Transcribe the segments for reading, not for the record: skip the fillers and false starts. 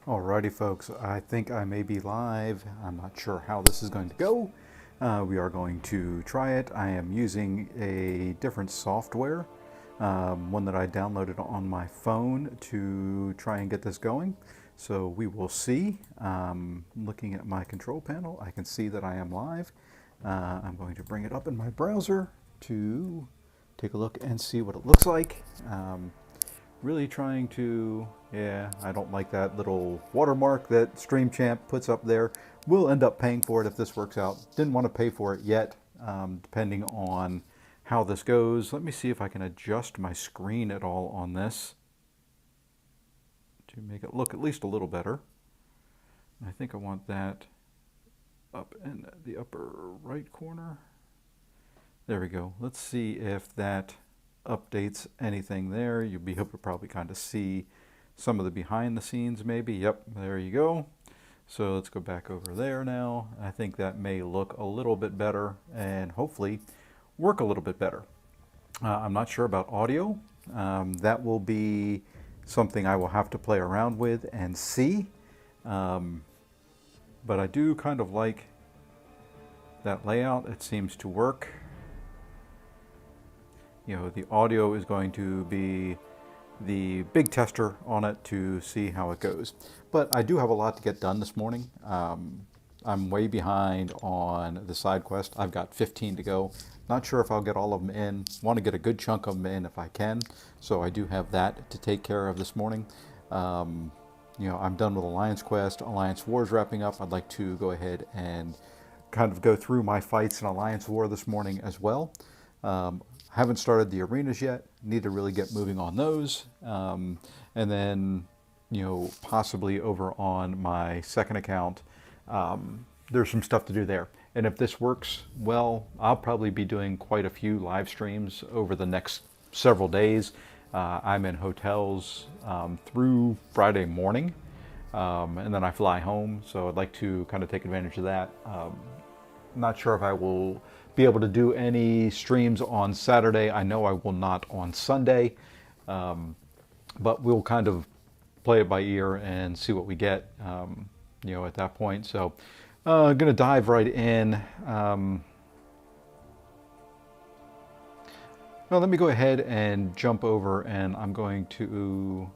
Alrighty folks, I think I may be live. I'm not sure how this is going to go. We are going to try it. I am using a different software, one that I downloaded on my phone to try and get this going. So we will see. Looking at my control panel, I can see that I am live. I'm going to bring it up in my browser to take a look and see what it looks like. Really trying to, yeah, I don't like that little watermark that StreamChamp puts up there. We'll end up paying for it if this works out. Didn't want to pay for it yet, depending on how this goes. Let me see if I can adjust my screen at all on this to make it look at least a little better. I think I want that up in the upper right corner. There we go. Let's see if that updates anything there. You'll be able to probably kind of see some of the behind the scenes maybe. Yep, there you go. So let's go back over there now. I think that may look a little bit better and hopefully work a little bit better. I'm not sure about audio. That will be something I will have to play around with and see. But I do kind of like that layout. It seems to work. You know, the audio is going to be the big tester on it to see how it goes. But I do have a lot to get done this morning. I'm way behind on the side quest. I've got 15 to go. Not sure if I'll get all of them in. Want to get a good chunk of them in if I can. So I do have that to take care of this morning. You know, I'm done with Alliance Quest. Alliance War is wrapping up. I'd like to go ahead and kind of go through my fights in Alliance War this morning as well. Haven't started the arenas yet. Need to really get moving on those. And then, you know, possibly over on my second account, there's some stuff to do there. And if this works well, I'll probably be doing quite a few live streams over the next several days. I'm in hotels through Friday morning, and then I fly home. So I'd like to kind of take advantage of that. Not sure if I will be able to do any streams on Saturday. I know I will not on Sunday, but we'll kind of play it by ear and see what we get, you know, at that point. So I'm going to dive right in. Well, let me go ahead and jump over, and I'm going to...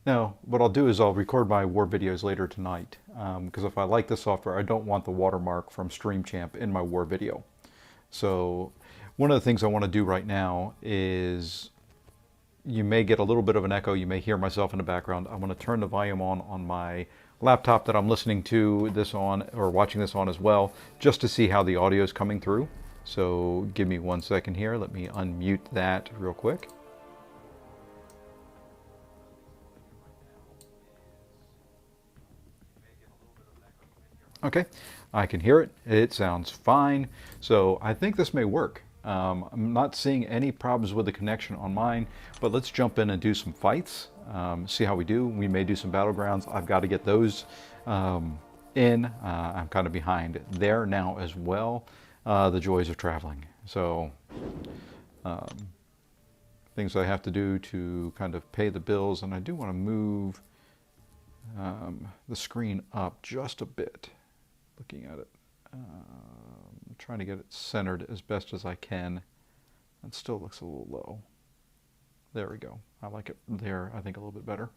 Now, what I'll do is I'll record my war videos later tonight, because if I like the software, I don't want the watermark from StreamChamp in my war video. So one of the things I want to do right now is, you may get a little bit of an echo, you may hear myself in the background. I want to turn the volume on my laptop that I'm listening to this on, or watching this on as well, just to see how the audio is coming through. So give me 1 second here. Let me unmute that real quick. Okay, I can hear it. It sounds fine. So I think this may work. I'm not seeing any problems with the connection on mine, but let's jump in and do some fights, see how we do. We may do some battlegrounds. I've got to get those in. I'm kind of behind there now as well. The joys of traveling. So things I have to do to kind of pay the bills, and I do want to move the screen up just a bit. Looking at it, trying to get it centered as best as I can. It still looks a little low. There we go. I like it there, I think, a little bit better.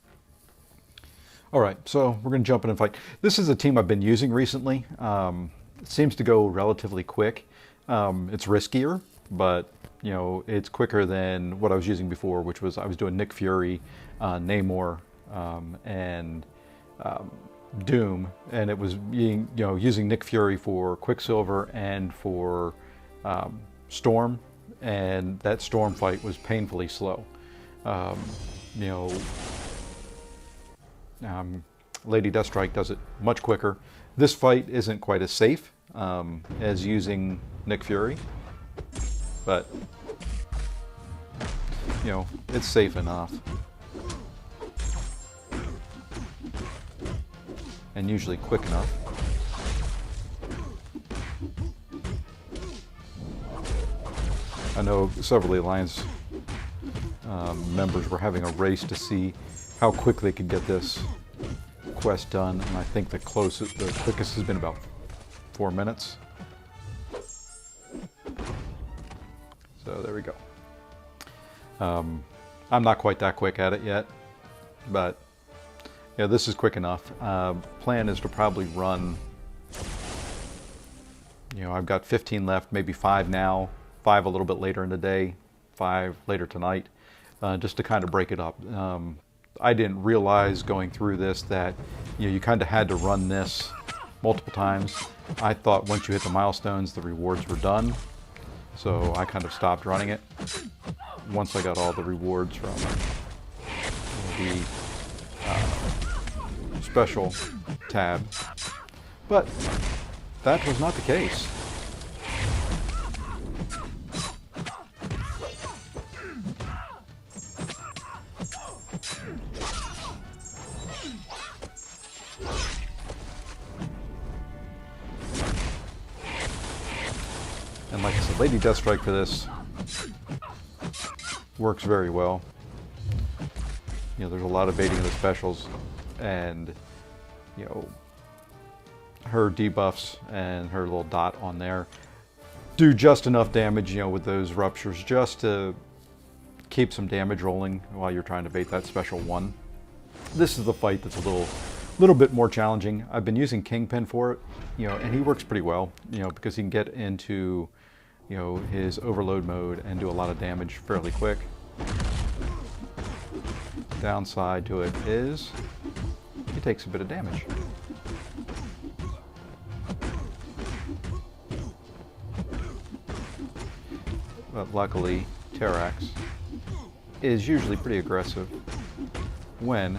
All right, so we're going to jump in and fight. This is a team I've been using recently. It seems to go relatively quick. It's riskier, but you know, it's quicker than what I was using before, which was I was doing Nick Fury, Namor, and Doom, and it was being, you know, using Nick Fury for Quicksilver and for Storm, and that Storm fight was painfully slow. You know, Lady Deathstrike does it much quicker. This fight isn't quite as safe as using Nick Fury, but you know, it's safe enough. And usually quick enough. I know several of the Alliance members were having a race to see how quickly I could get this quest done, and I think the quickest has been about 4 minutes. So there we go. I'm not quite that quick at it yet, but yeah, this is quick enough. Plan is to probably run, you know, I've got 15 left, maybe 5 now, 5 a little bit later in the day, 5 later tonight, just to kind of break it up. I didn't realize going through this that, you know, you kind of had to run this multiple times. I thought once you hit the milestones, the rewards were done. So I kind of stopped running it once I got all the rewards from the special tab. But that was not the case. And like I said, Lady Deathstrike for this works very well. You know, there's a lot of baiting of the specials, and you know, her debuffs and her little dot on there do just enough damage, you know, with those ruptures, just to keep some damage rolling while you're trying to bait that special one. This is the fight that's a little bit more challenging. I've been using Kingpin for it, you know, and he works pretty well, you know, because he can get into, you know, his overload mode and do a lot of damage fairly quick. Downside to it is he takes a bit of damage. But luckily, Terrax is usually pretty aggressive when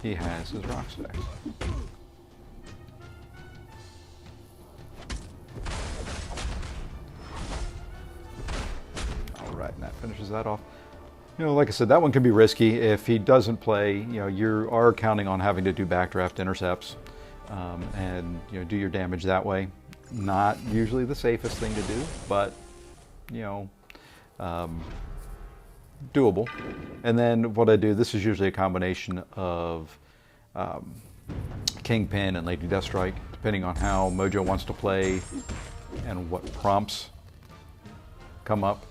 he has his rock stacks. Alright, and that finishes that off. You know, like I said, that one can be risky. If he doesn't play, you know, you are counting on having to do backdraft intercepts and, you know, do your damage that way. Not usually the safest thing to do, but, you know, doable. And then what I do, this is usually a combination of Kingpin and Lady Deathstrike, depending on how Mojo wants to play and what prompts come up.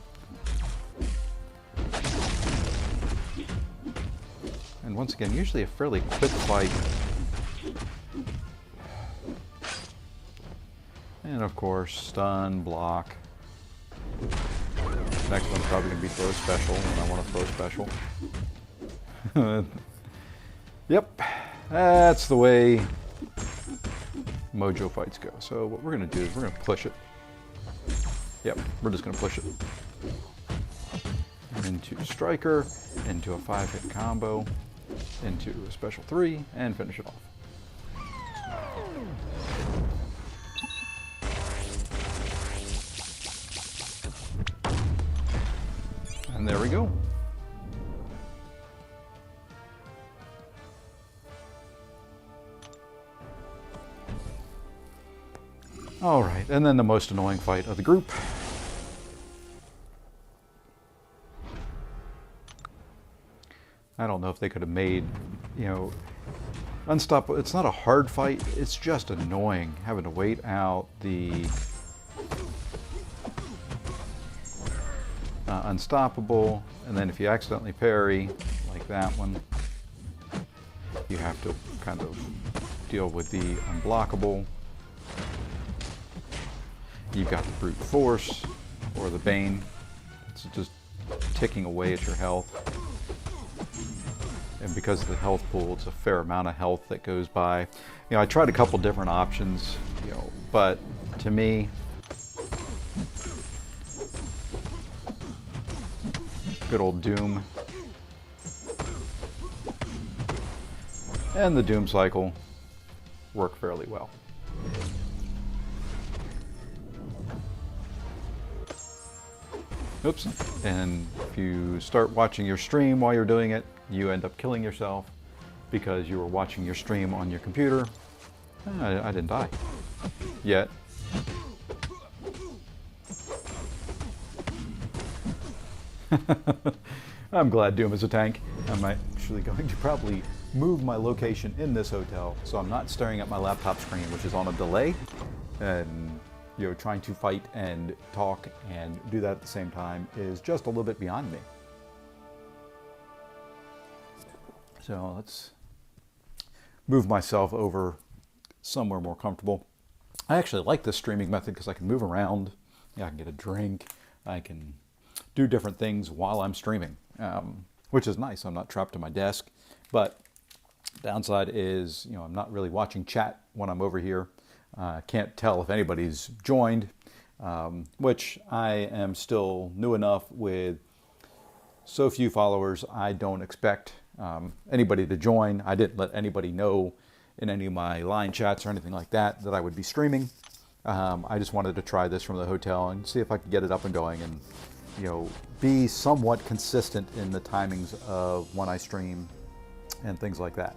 And once again, usually a fairly quick fight. And of course, stun, block. Next one's probably going to be throw special when I want to throw special. Yep, that's the way Mojo fights go. So what we're going to do is we're going to push it. Yep, we're just going to push it. Into Striker, into a 5-hit combo, into a special 3, and finish it off. And there we go. All right, and then the most annoying fight of the group. I don't know if they could have made, you know, Unstoppable. It's not a hard fight, it's just annoying having to wait out the Unstoppable, and then if you accidentally parry, like that one, you have to kind of deal with the Unblockable. You've got the Brute Force, or the Bane. It's just ticking away at your health. And because of the health pool, it's a fair amount of health that goes by. You know, I tried a couple different options, you know, but to me, good old Doom and the Doom cycle work fairly well. Oops, and if you start watching your stream while you're doing it, you end up killing yourself because you were watching your stream on your computer. I didn't die yet. I'm glad Doom is a tank. I'm actually going to probably move my location in this hotel so I'm not staring at my laptop screen, which is on a delay, and trying to fight and talk and do that at the same time is just a little bit beyond me. So let's move myself over somewhere more comfortable. I actually like this streaming method because I can move around. I can get a drink. I can do different things while I'm streaming, which is nice. I'm not trapped to my desk. But downside is, I'm not really watching chat when I'm over here. I can't tell if anybody's joined, which I am still new enough with so few followers. I don't expect anybody to join. I didn't let anybody know in any of my line chats or anything like that I would be streaming. I just wanted to try this from the hotel and see if I could get it up and going and, be somewhat consistent in the timings of when I stream and things like that.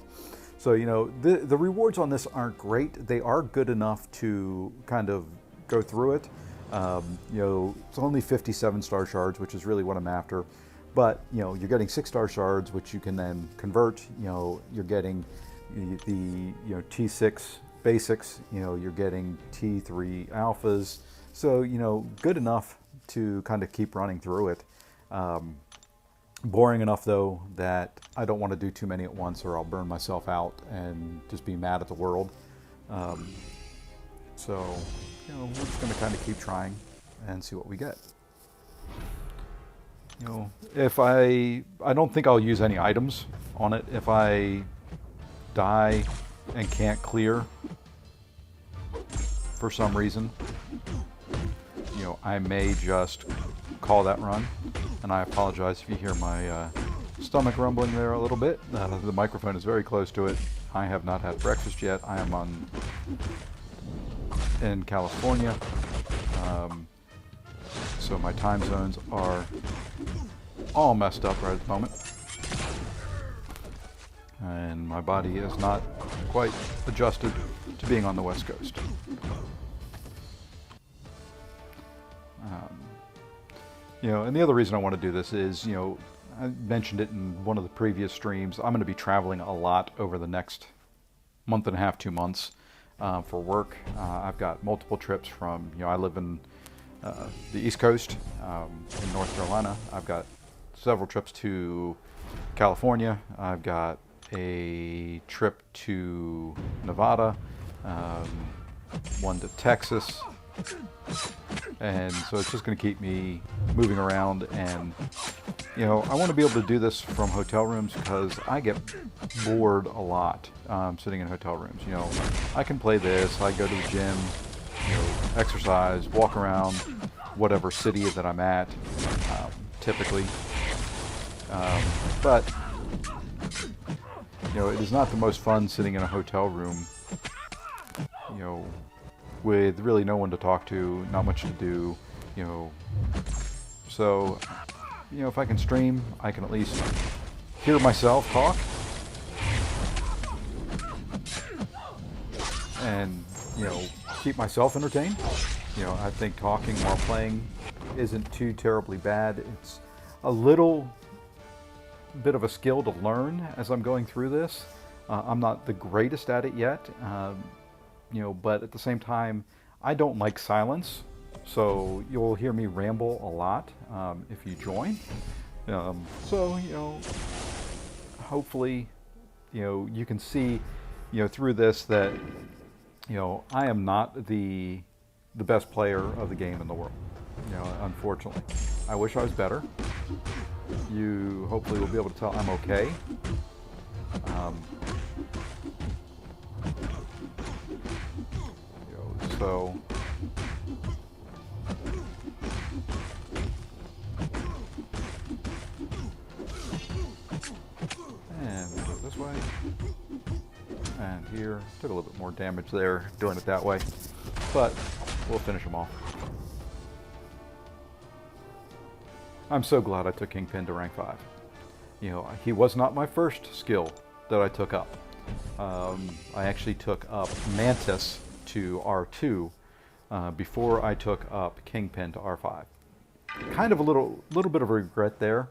So, the rewards on this aren't great. They are good enough to kind of go through it. It's only 57 star shards, which is really what I'm after. But, you're getting 6-star shards, which you can then convert. You're getting the T6 basics, you're getting T3 alphas. So, good enough to kind of keep running through it. Boring enough, though, that I don't want to do too many at once or I'll burn myself out and just be mad at the world. So, we're just going to kind of keep trying and see what we get. If I don't think I'll use any items on it. If I die and can't clear for some reason, I may just call that run. And I apologize if you hear my stomach rumbling there a little bit. The microphone is very close to it. I have not had breakfast yet. I am in California. So my time zones are all messed up right at the moment. And my body is not quite adjusted to being on the West Coast. And the other reason I want to do this is, I mentioned it in one of the previous streams. I'm going to be traveling a lot over the next month and a half, 2 months for work. I've got multiple trips from, I live in the East Coast in North Carolina. I've got several trips to California. I've got a trip to Nevada, one to Texas. And so it's just going to keep me moving around, and I want to be able to do this from hotel rooms because I get bored a lot sitting in hotel rooms. I can play this, I go to the gym, exercise, walk around whatever city that I'm at, typically. But it is not the most fun sitting in a hotel room, with really no one to talk to, not much to do, So, if I can stream, I can at least hear myself talk. And, keep myself entertained. I think talking while playing isn't too terribly bad. It's a little bit of a skill to learn as I'm going through this. I'm not the greatest at it yet. But at the same time, I don't like silence, so you'll hear me ramble a lot if you join. So, hopefully, you can see, through this that, I am not the best player of the game in the world, unfortunately. I wish I was better. You hopefully will be able to tell I'm okay. So, and we go this way, and here, took a little bit more damage there doing it that way, but we'll finish them off. I'm so glad I took Kingpin to rank 5. He was not my first skill that I took up. I actually took up Mantis to R2 before I took up Kingpin to R5. Kind of a little bit of regret there.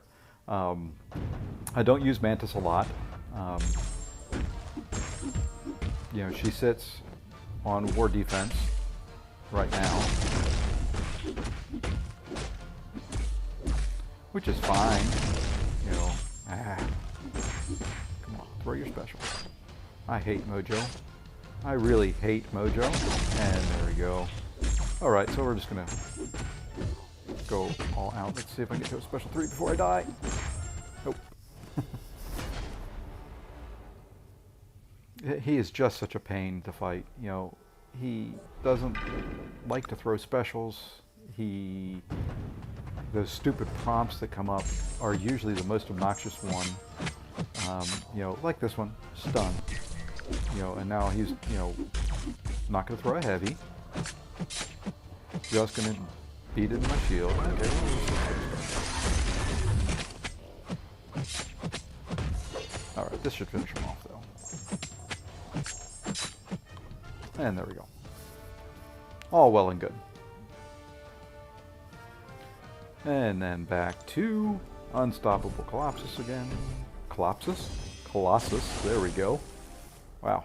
I don't use Mantis a lot. You know, she sits on war defense right now, which is fine. You know, come on, throw your special. I hate Mojo. I really hate Mojo. And there we go. All right, so we're just gonna go all out. Let's see if I can get to a special 3 before I die. Nope. He is just such a pain to fight. You know, he doesn't like to throw specials. Those stupid prompts that come up are usually the most obnoxious one. You know, like this one, stun. You know, and now he's, you know, not going to throw a heavy. Just going to beat it in my shield. Okay. All right, this should finish him off, though. And there we go. All well and good. And then back to Unstoppable Colossus again. Colossus, there we go. Wow.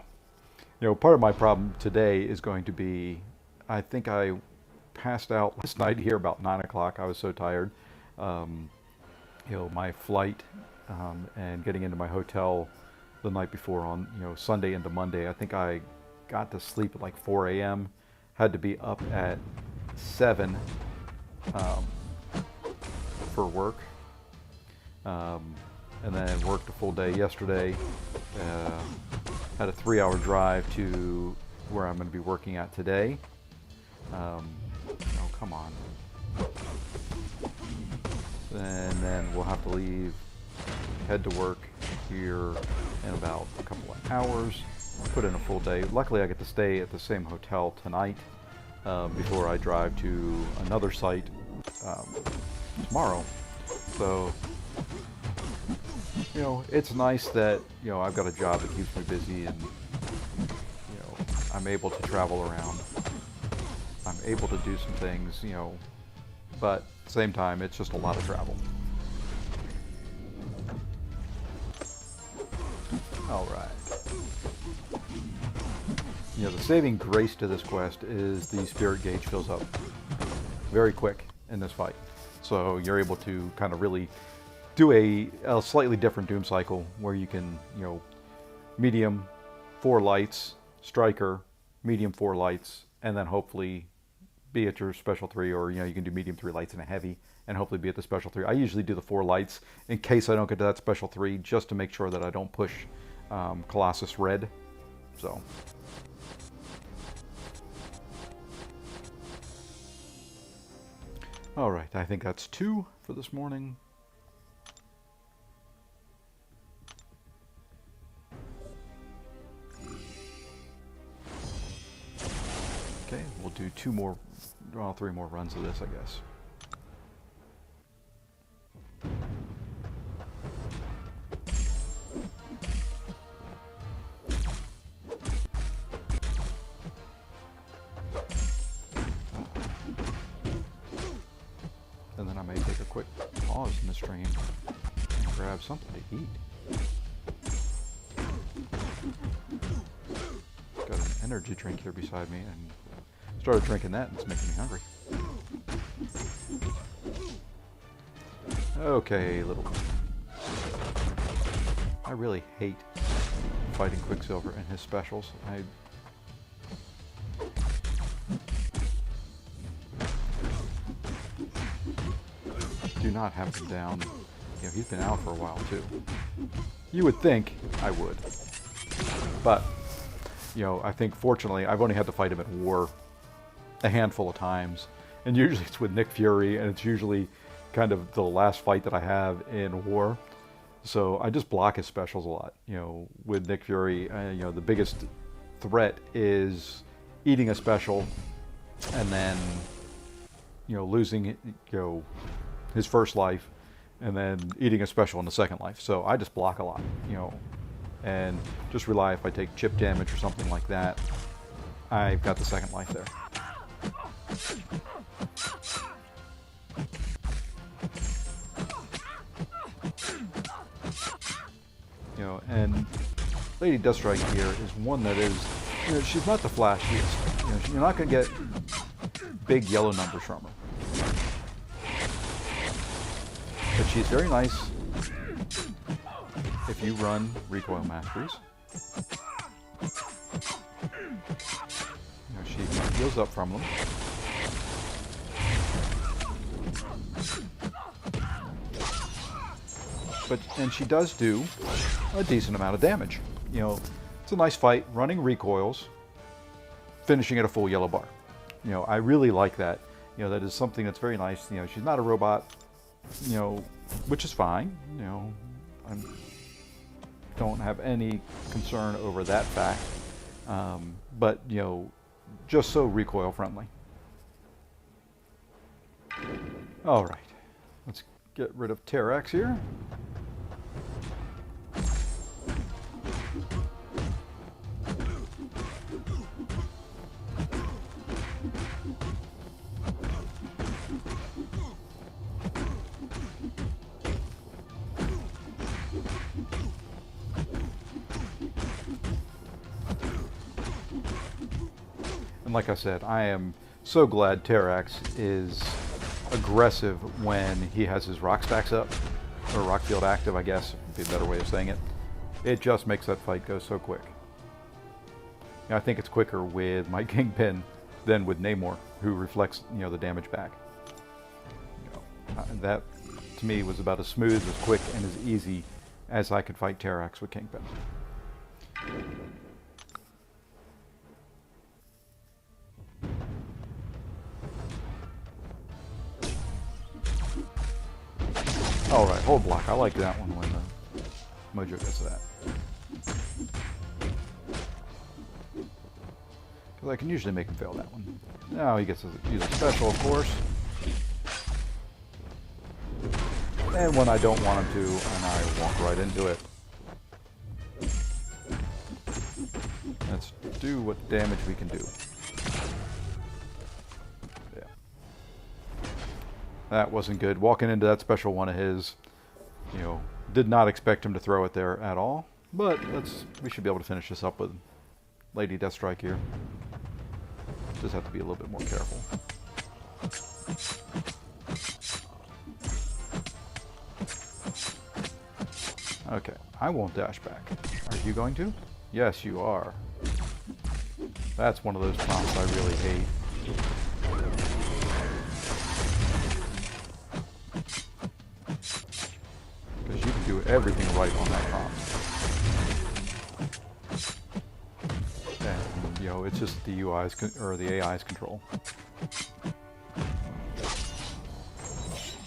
You know, part of my problem today is going to be, I think I passed out last night here about 9 o'clock. I was so tired. You know, my flight and getting into my hotel the night before on, you know, Sunday into Monday, I think I got to sleep at like 4 a.m. Had to be up at 7 for work. And then worked a full day yesterday. Had a 3-hour drive to where I'm going to be working at today. Oh, come on. And then we'll have to leave, head to work here in about a couple of hours. Put in a full day. Luckily, I get to stay at the same hotel tonight before I drive to another site tomorrow. So, you know, it's nice that, you know, I've got a job that keeps me busy and, you know, I'm able to travel around. I'm able to do some things, you know, but at the same time, it's just a lot of travel. All right. You know, the saving grace to this quest is the spirit gauge fills up very quick in this fight. So you're able to kind of really do a slightly different Doom cycle where you can, you know, medium 4 lights, striker, medium 4 lights, and then hopefully be at your special 3, or, you know, you can do medium 3 lights and a heavy and hopefully be at the special 3. I usually do the 4 lights in case I don't get to that special 3, just to make sure that I don't push Colossus red. So. All right, I think that's 2 for this morning. Okay, we'll do 3 more runs of this, I guess. And then I may take a quick pause in the stream and grab something to eat. Got an energy drink here beside me and started drinking that and it's making me hungry. Okay, little. I really hate fighting Quicksilver and his specials. I do not have him down. You know, he's been out for a while too. You would think I would. But, you know, I think fortunately I've only had to fight him at war a handful of times. And usually it's with Nick Fury, and it's usually kind of the last fight that I have in war. So I just block his specials a lot. You know, with Nick Fury, you know, the biggest threat is eating a special and then, you know, losing, you know, his first life and then eating a special in the second life. So I just block a lot, you know, and just rely if I take chip damage or something like that, I've got the second life there. You know, and Lady Deathstrike here is one that is, she's not the flashiest. You're not going to get big yellow numbers from her. But she's very nice if you run recoil masteries. She heals up from them. And she does do a decent amount of damage. It's a nice fight, running recoils, finishing at a full yellow bar. I really like that. That is something that's very nice. She's not a robot, which is fine. I don't have any concern over that fact. But, just so recoil friendly. All right, let's get rid of Terrax here. And like I said, I am so glad Terrax is aggressive when he has his rock stacks up, or rock field active, I guess would be a better way of saying it. It just makes that fight go so quick. I think it's quicker with my Kingpin than with Namor, who reflects the damage back. That to me was about as smooth, as quick, and as easy as I could fight Terrax with Kingpin. All right, hold block. I like that one when Mojo gets that. Because I can usually make him fail that one. Now he gets to use a special, of course. And when I don't want him to, and I walk right into it. Let's do what damage we can do. That wasn't good. Walking into that special one of his, did not expect him to throw it there at all. But we should be able to finish this up with Lady Deathstrike here. Just have to be a little bit more careful. Okay, I won't dash back. Are you going to? Yes, you are. That's one of those prompts I really hate. Because you can do everything right on that prompt. And, it's just the UI's, or the AI's control.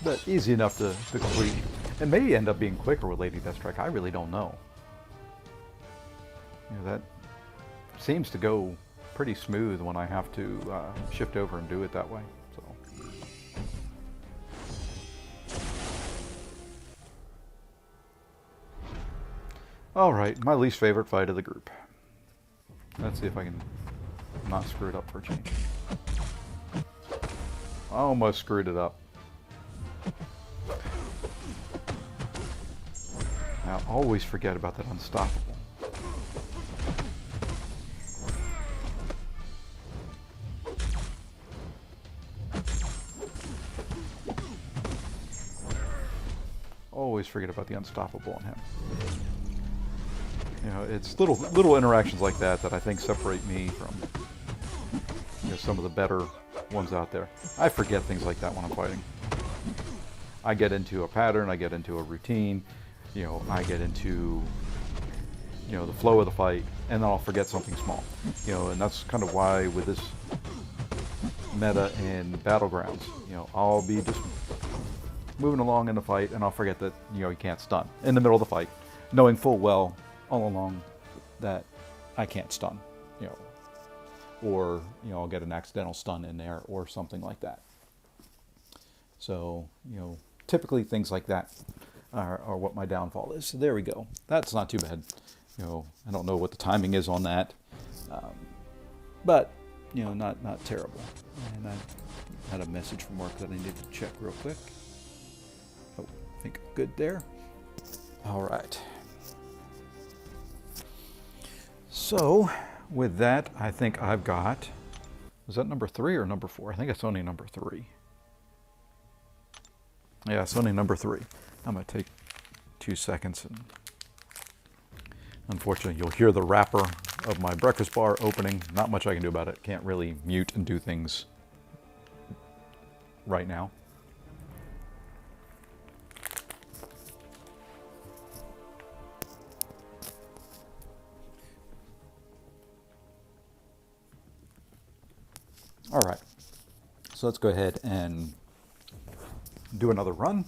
But easy enough to complete. It may end up being quicker with Lady Deathstrike. I really don't know. That seems to go pretty smooth when I have to shift over and do it that way. So. All right, my least favorite fight of the group. Let's see if I can not screw it up for a change. I almost screwed it up. Now, always forget about that unstoppable. Always forget about the unstoppable on him. It's little interactions like that that I think separate me from some of the better ones out there. I forget things like that when I'm fighting. I get into a pattern, I get into a routine, I get into the flow of the fight, and then I'll forget something small. And that's kind of why with this meta in Battlegrounds, I'll be just moving along in the fight, and I'll forget that you can't stun in the middle of the fight, knowing full well all along that I can't stun, or I'll get an accidental stun in there or something like that. So typically things like that are what my downfall is. So there we go. That's not too bad. I don't know what the timing is on that, but not terrible. And I had a message from work that I needed to check real quick. Oh, I think I'm good there. All right. So with that, I think I've got, is that number 3 or number 4? I think it's only number 3. Yeah, it's only number 3. I'm going to take 2 seconds and unfortunately you'll hear the wrapper of my breakfast bar opening. Not much I can do about it. Can't really mute and do things right now. All right, so let's go ahead and do another run.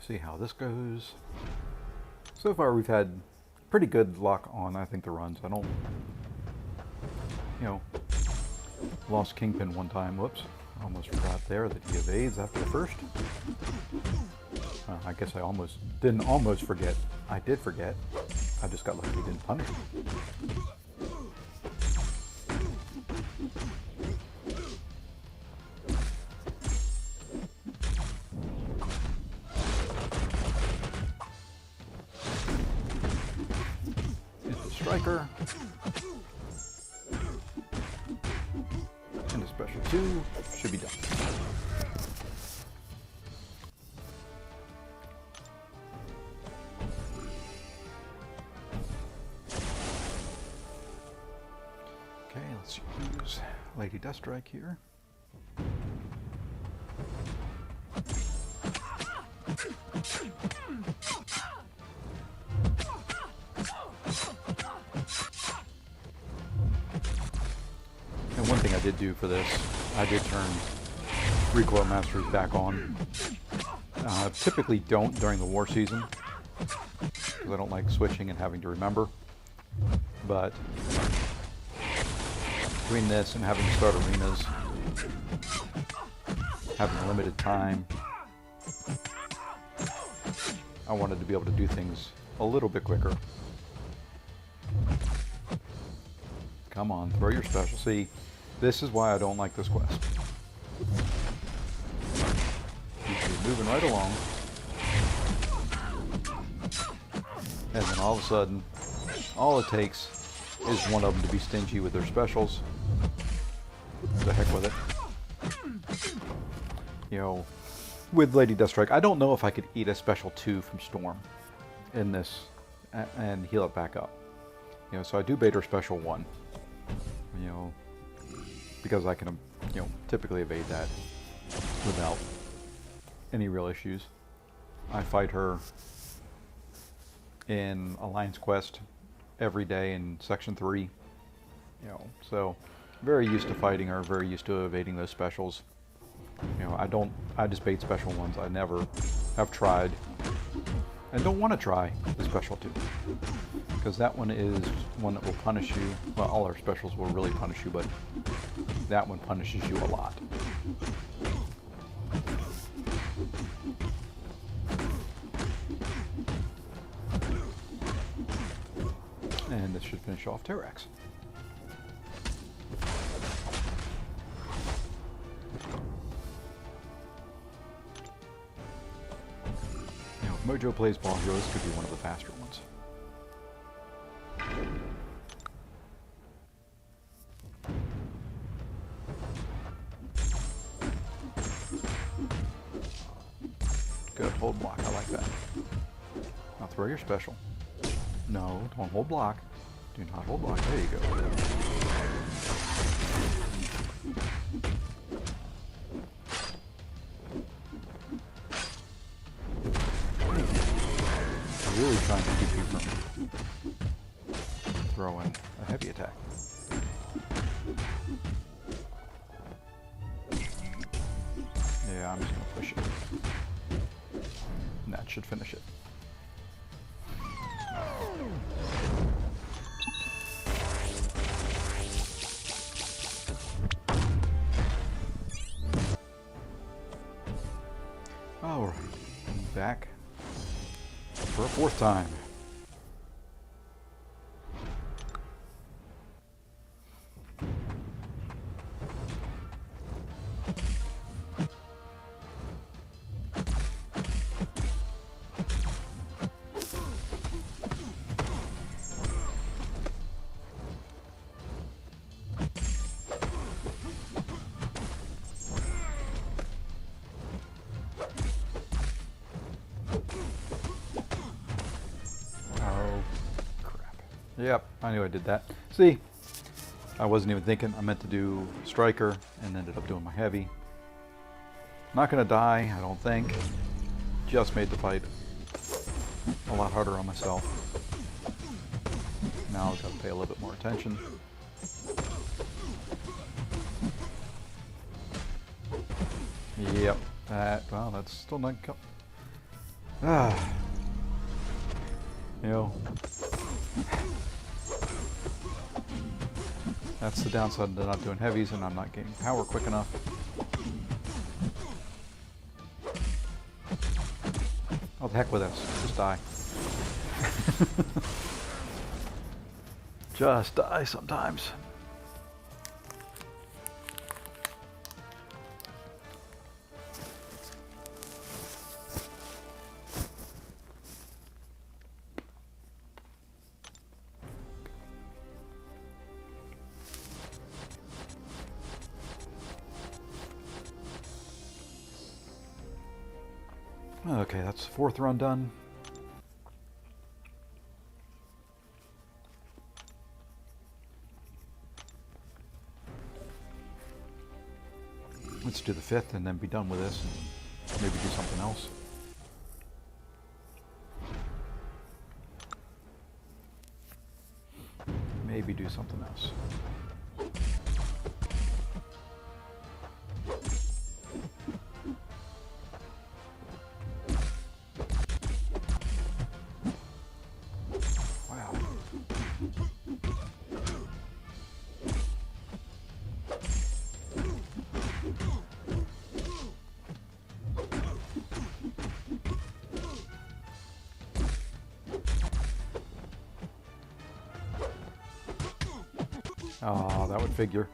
See how this goes. So far we've had pretty good luck on, I think, the runs. I don't, lost Kingpin one time. Whoops, almost forgot there that he evades after the first. I guess I didn't almost forget. I did forget. I just got lucky he didn't punish me. It's a striker. And a special 2 should be done. Let's use Lady Deathstrike here. And one thing I did do for this, I did turn Recoil Masters back on. Typically don't during the war season, because I don't like switching and having to remember. But between this and having to start arenas, having limited time, I wanted to be able to do things a little bit quicker. Come on, throw your special. See, this is why I don't like this quest. You're moving right along, and then all of a sudden, all it takes is one of them to be stingy with their specials. The heck with it. With Lady Deathstrike, I don't know if I could eat a special 2 from Storm in this and heal it back up. So I do bait her special 1. Because I can, typically evade that without any real issues. I fight her in Alliance Quest every day in Section 3. So very used to fighting her, very used to evading those specials. I just bait special ones. I never have tried and don't want to try the special 2, because that one is one that will punish you. Well, all our specials will really punish you, but that one punishes you a lot. And this should finish off Terrax. If Mojo plays Ball Hero, this could be one of the faster ones. Good, hold block, I like that. Now throw your special. No, don't hold block. Do not hold block, there you go. Really trying to keep you from throwing a heavy attack. Yeah, I'm just going to push it. And that should finish it. All right, back for a 4th time. Yep, I knew I did that. See, I wasn't even thinking. I meant to do striker and ended up doing my heavy. Not gonna die, I don't think. Just made the fight a lot harder on myself. Now I've got to pay a little bit more attention. Yep, well, that's still not... You know, that's the downside to not doing heavies, and I'm not getting power quick enough. Oh, the heck with this. Just die. Just die sometimes. Okay, that's the 4th run done. Let's do the 5th and then be done with this and maybe do something else. Maybe do something else. Oh, that would figure.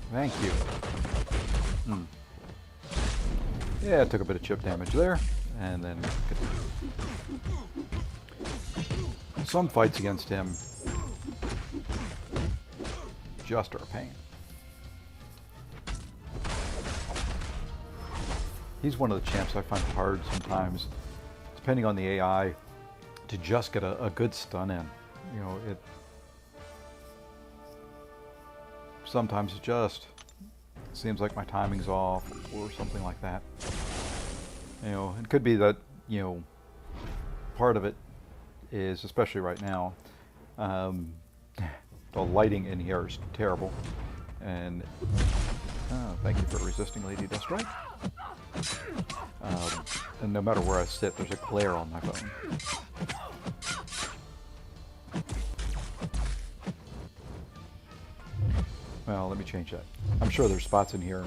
Thank you. Yeah, it took a bit of chip damage there, and then some fights against him just are a pain. He's one of the champs I find hard sometimes, depending on the AI, to just get a good stun in. You know, sometimes it just seems like my timing's off or something like that. You know, it could be that, you know, part of it is, especially right now, the lighting in here is terrible. And thank you for resisting Lady Deathstrike. And no matter where I sit, there's a glare on my phone. Well, let me change that. I'm sure there's spots in here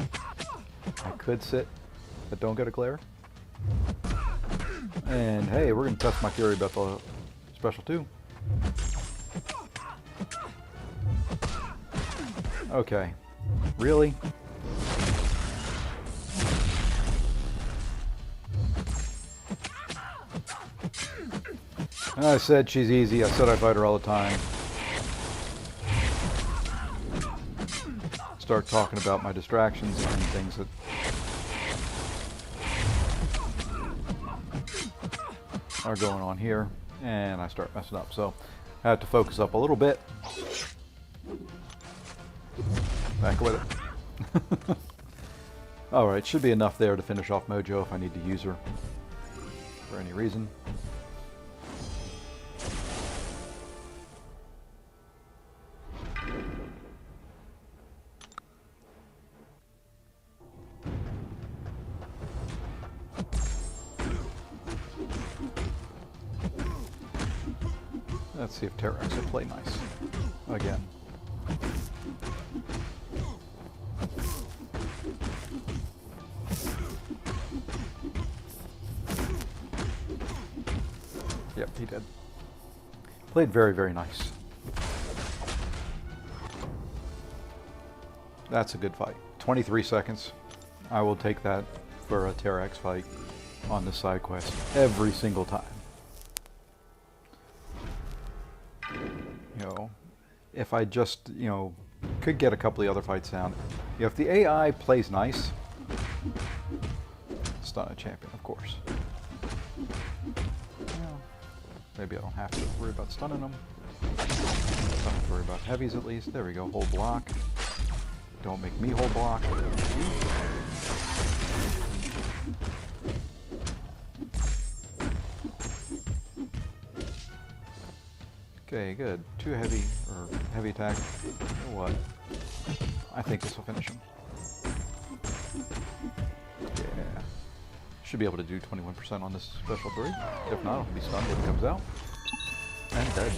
I could sit that don't get a glare. And hey, we're going to test my theory about the special too. Okay. Really? I said she's easy. I said I fight her all the time. Start talking about my distractions and things that are going on here, and I start messing up. So I have to focus up a little bit. Back with it. Alright, should be enough there to finish off Mojo if I need to use her for any reason. Let's see if Terrax will play nice again. Yep, he did. Played very, very nice. That's a good fight. 23 seconds. I will take that for a Terrax fight on the side quest every single time. You know, if I just, you know, could get a couple of the other fights down. You know, if the AI plays nice, stun a champion, of course. maybe I don't have to worry about stunning them. Don't have to worry about heavies at least. There we go, hold block. Don't make me hold block. Okay, good. 2 heavy, or heavy attack. You know what? I think this will finish him. Yeah. Should be able to do 21% on this special 3. If not, it'll be stunned when it comes out. And dead.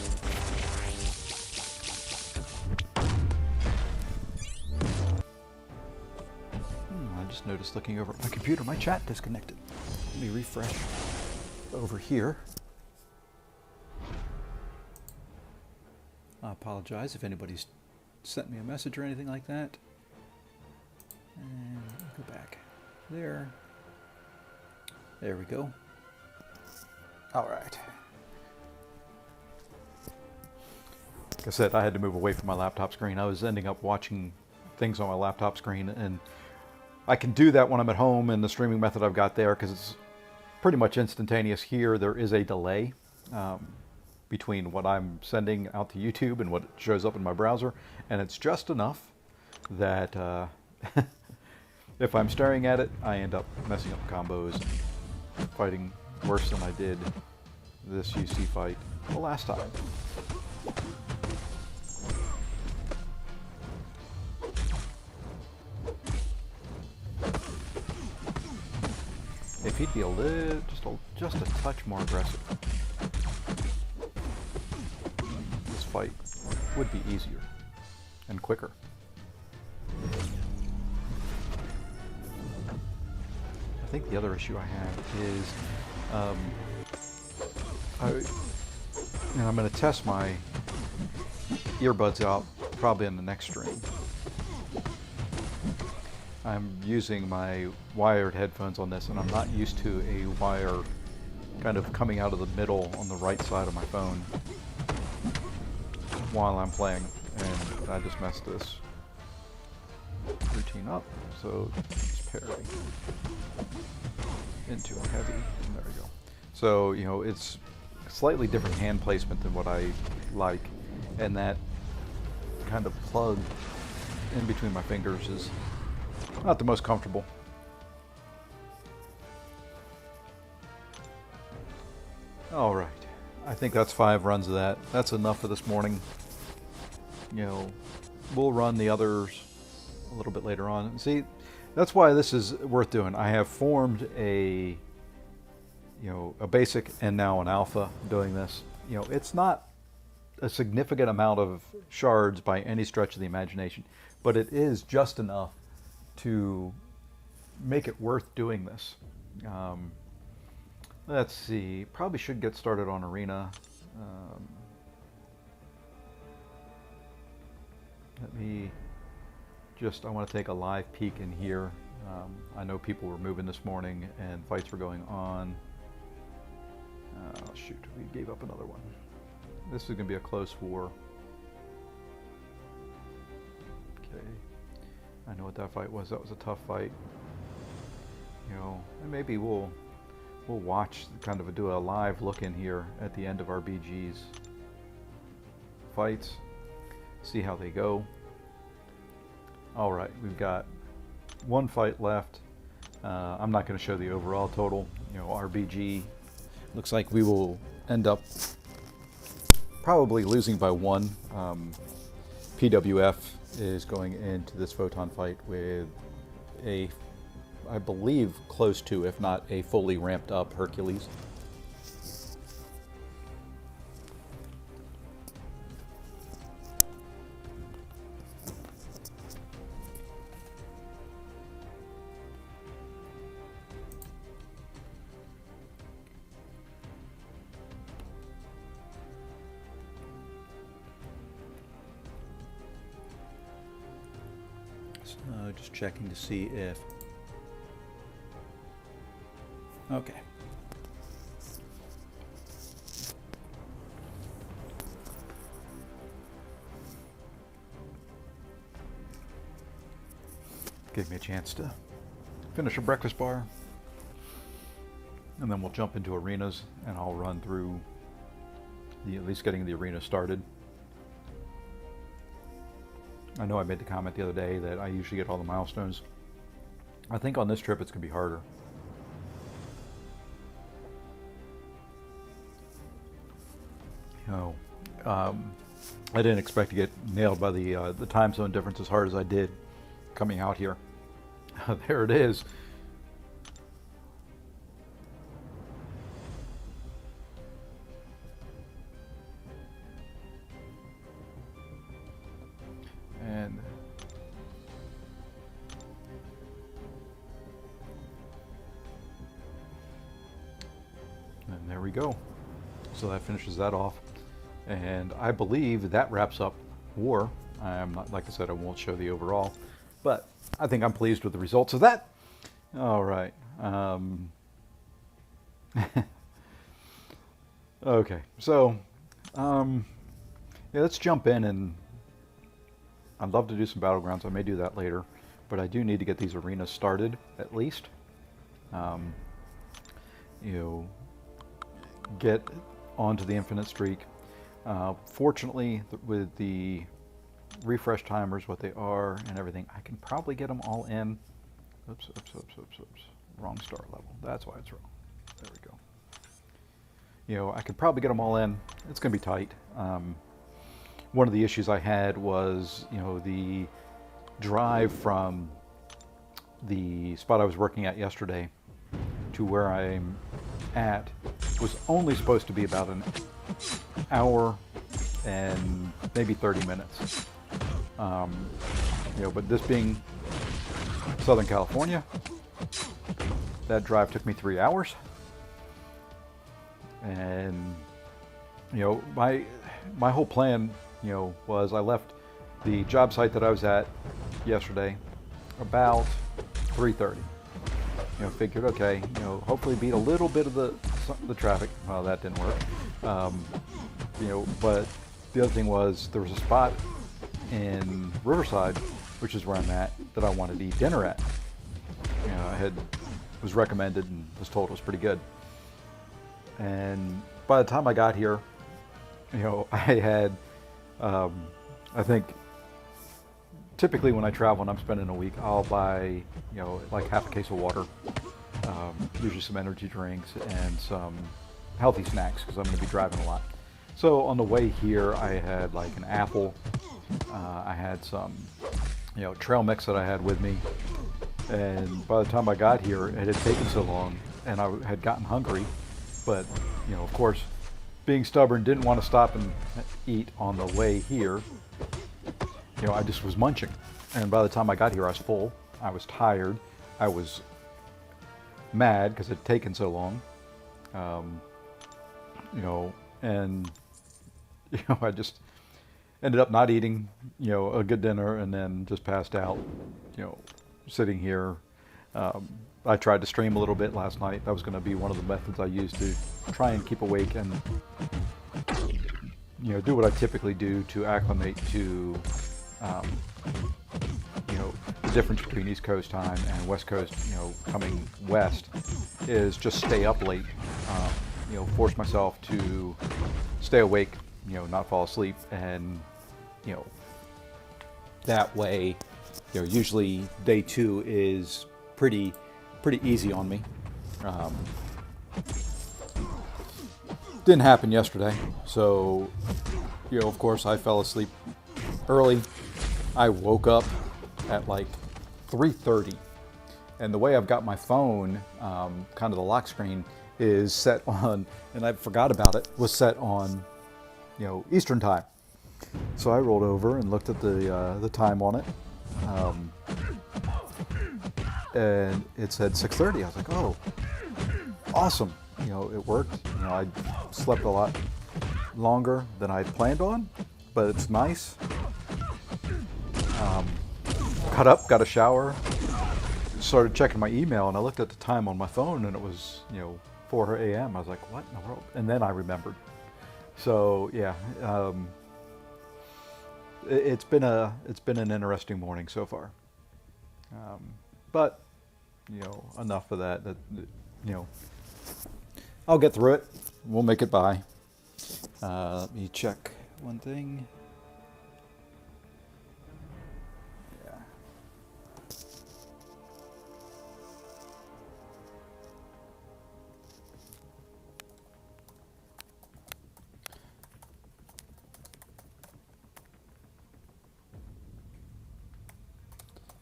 I just noticed looking over at my computer, my chat disconnected. Let me refresh over here. I apologize if anybody's sent me a message or anything like that. And go back there. There we go. All right. Like I said, I had to move away from my laptop screen. I was ending up watching things on my laptop screen, and I can do that when I'm at home in the streaming method I've got there because it's pretty much instantaneous. Here there is a delay between what I'm sending out to YouTube and what shows up in my browser, and it's just enough that if I'm staring at it, I end up messing up combos and fighting worse than I did this UC fight the last time. If he'd be a little, just a touch more aggressive, this fight would be easier and quicker. I think the other issue I have is I'm going to test my earbuds out probably in the next stream. I'm using my wired headphones on this, and I'm not used to a wire kind of coming out of the middle on the right side of my phone while I'm playing, and I just messed this routine up. So just parry into a heavy, and there we go. So, you know, it's slightly different hand placement than what I like, and that kind of plug in between my fingers is not the most comfortable. All right, I think that's 5 runs of that. That's enough for this morning. You know, we'll run the others a little bit later on. See, that's why this is worth doing. I have formed a basic and now an alpha doing this. You know, it's not a significant amount of shards by any stretch of the imagination, but it is just enough to make it worth doing this. Let's see, probably should get started on Arena. I want to take a live peek in here. I know people were moving this morning and fights were going on. Shoot, we gave up another one. This is going to be a close war. Okay. I know what that fight was. That was a tough fight. You know, and maybe we'll watch, kind of do a live look in here at the end of our BG's fights, see how they go. All right, we've got 1 fight left. I'm not going to show the overall total. You know, our BG looks like we will end up probably losing by 1. PWF is going into this Photon fight with a, I believe, close to, if not a fully ramped up Hercules. Just checking to see if... Okay. Gave me a chance to finish a breakfast bar. And then we'll jump into arenas and I'll run through at least getting the arena started. I know I made the comment the other day that I usually get all the milestones. I think on this trip it's going to be harder. You know, I didn't expect to get nailed by the time zone difference as hard as I did coming out here. There it is. And there we go. So that finishes that off. And I believe that wraps up War. I'm not, like I said, I won't show the overall, but I think I'm pleased with the results of that. All right. Okay. So, yeah, let's jump in, and I'd love to do some Battlegrounds. I may do that later, but I do need to get these arenas started at least. You know, get onto the infinite streak. Fortunately, with the refresh timers, what they are and everything, I can probably get them all in. Oops. Wrong star level. That's why it's wrong. There we go. You know, I could probably get them all in. It's going to be tight. One of the issues I had was, you know, the drive from the spot I was working at yesterday to where I'm at was only supposed to be about an hour and maybe 30 minutes. You know, but this being Southern California, that drive took me 3 hours. And, you know, my whole plan, you know, was I left the job site that I was at yesterday about 3:30. You know, figured, okay, you know, hopefully beat a little bit of the traffic. Well, that didn't work. You know, but the other thing was there was a spot in Riverside, which is where I'm at, that I wanted to eat dinner at. You know, was recommended and was told it was pretty good. And by the time I got here, you know, I had, I think, typically when I travel and I'm spending a week, I'll buy, you know, like half a case of water, usually some energy drinks and some healthy snacks because I'm going to be driving a lot. So on the way here, I had like an apple. I had some, you know, trail mix that I had with me. And by the time I got here, it had taken so long and I had gotten hungry. But, you know, of course, being stubborn, didn't want to stop and eat on the way here. You know, I just was munching. And by the time I got here, I was full. I was tired. I was mad because it had taken so long. You know, and, you know, I just ended up not eating, you know, a good dinner and then just passed out, you know, sitting here. I tried to stream a little bit last night. That was going to be one of the methods I used to try and keep awake and, you know, do what I typically do to acclimate to, you know, the difference between East Coast time and West Coast, you know, coming west is just stay up late, you know, force myself to stay awake, you know, not fall asleep. And, you know, that way, you know, usually day 2 is pretty easy on me. Didn't happen yesterday, so, you know, of course I fell asleep early. I woke up at like 3:30, and the way I've got my phone, kind of the lock screen is set on, and I forgot about it, was set on, you know, Eastern time. So I rolled over and looked at the time on it. And it said 6:30. I was like, oh, awesome. You know, it worked. You know, I slept a lot longer than I planned on, but it's nice. Got up, got a shower, started checking my email, and I looked at the time on my phone, and it was, you know, 4 a.m. I was like, what in the world? And then I remembered. So yeah, it's been an interesting morning so far. But, you know, enough of that, you know, I'll get through it. We'll make it by. Let me check one thing. Yeah.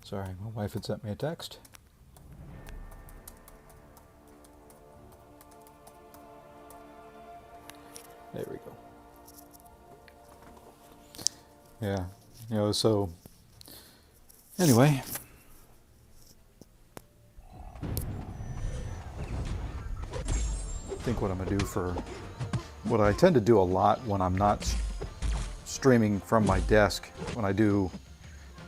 Sorry, my wife had sent me a text. There we go. Yeah, so anyway, I think what I'm gonna do for what I tend to do a lot when I'm not streaming from my desk, when I do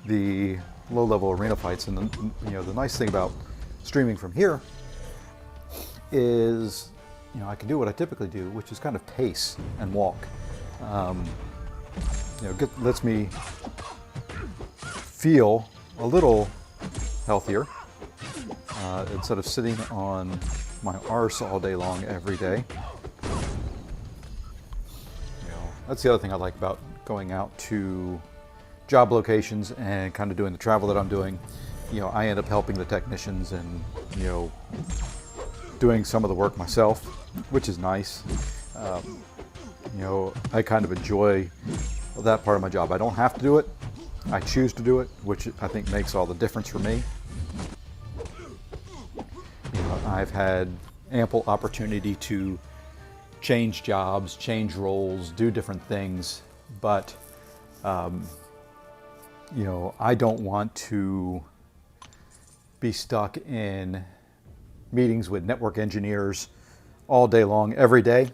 the low-level arena fights, and the nice thing about streaming from here is I can do what I typically do, which is kind of pace and walk. Lets me feel a little healthier instead of sitting on my arse all day long every day. That's the other thing I like about going out to job locations and kind of doing the travel that I'm doing. I end up helping the technicians and doing some of the work myself, which is nice. I kind of enjoy that part of my job. I don't have to do it. I choose to do it, which I think makes all the difference for me. I've had ample opportunity to change jobs, change roles, do different things, but I don't want to be stuck in meetings with network engineers all day long, every day.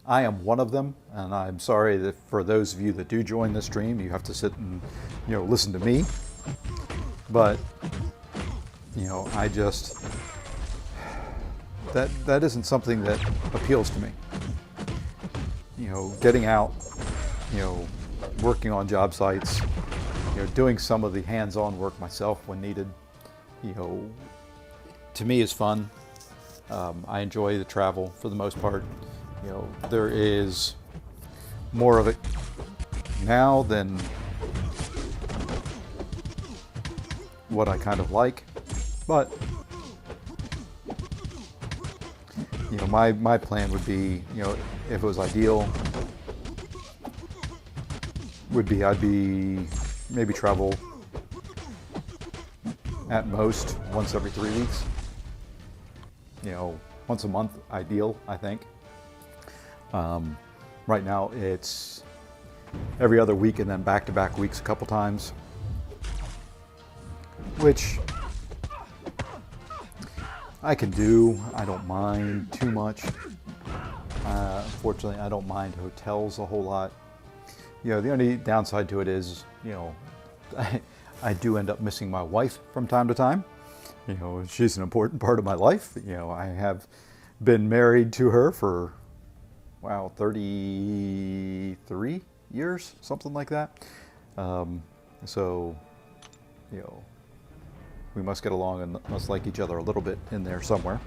I am one of them, and I'm sorry that for those of you that do join the stream, you have to sit and listen to me. But I just that isn't something that appeals to me. Getting out, working on job sites, doing some of the hands-on work myself when needed, to me is fun. I enjoy the travel for the most part. There is more of it now than what I kind of like, but my plan would be, if it was ideal, would be I'd be maybe travel at most once every 3 weeks. Once a month, ideal, I think. Right now it's every other week and then back-to-back weeks a couple times, which I can do. I don't mind too much. Unfortunately, I don't mind hotels a whole lot. The only downside to it is, I do end up missing my wife from time to time. She's an important part of my life. I have been married to her for 33 years, something like that. So, we must get along and must like each other a little bit in there somewhere.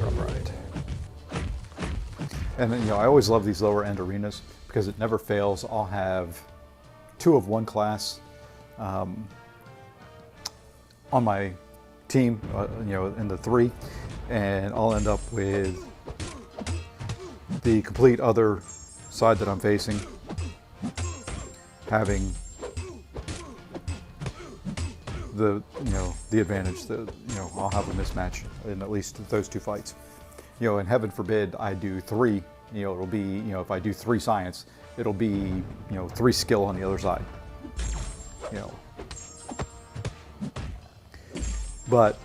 All right. And then, I always love these lower end arenas because it never fails. I'll have 2 of one class on my team, in the 3, and I'll end up with the complete other side that I'm facing having the advantage. I'll have a mismatch in at least those 2 fights. And heaven forbid I do 3. It'll be if I do 3 science, it'll be 3 skill on the other side. But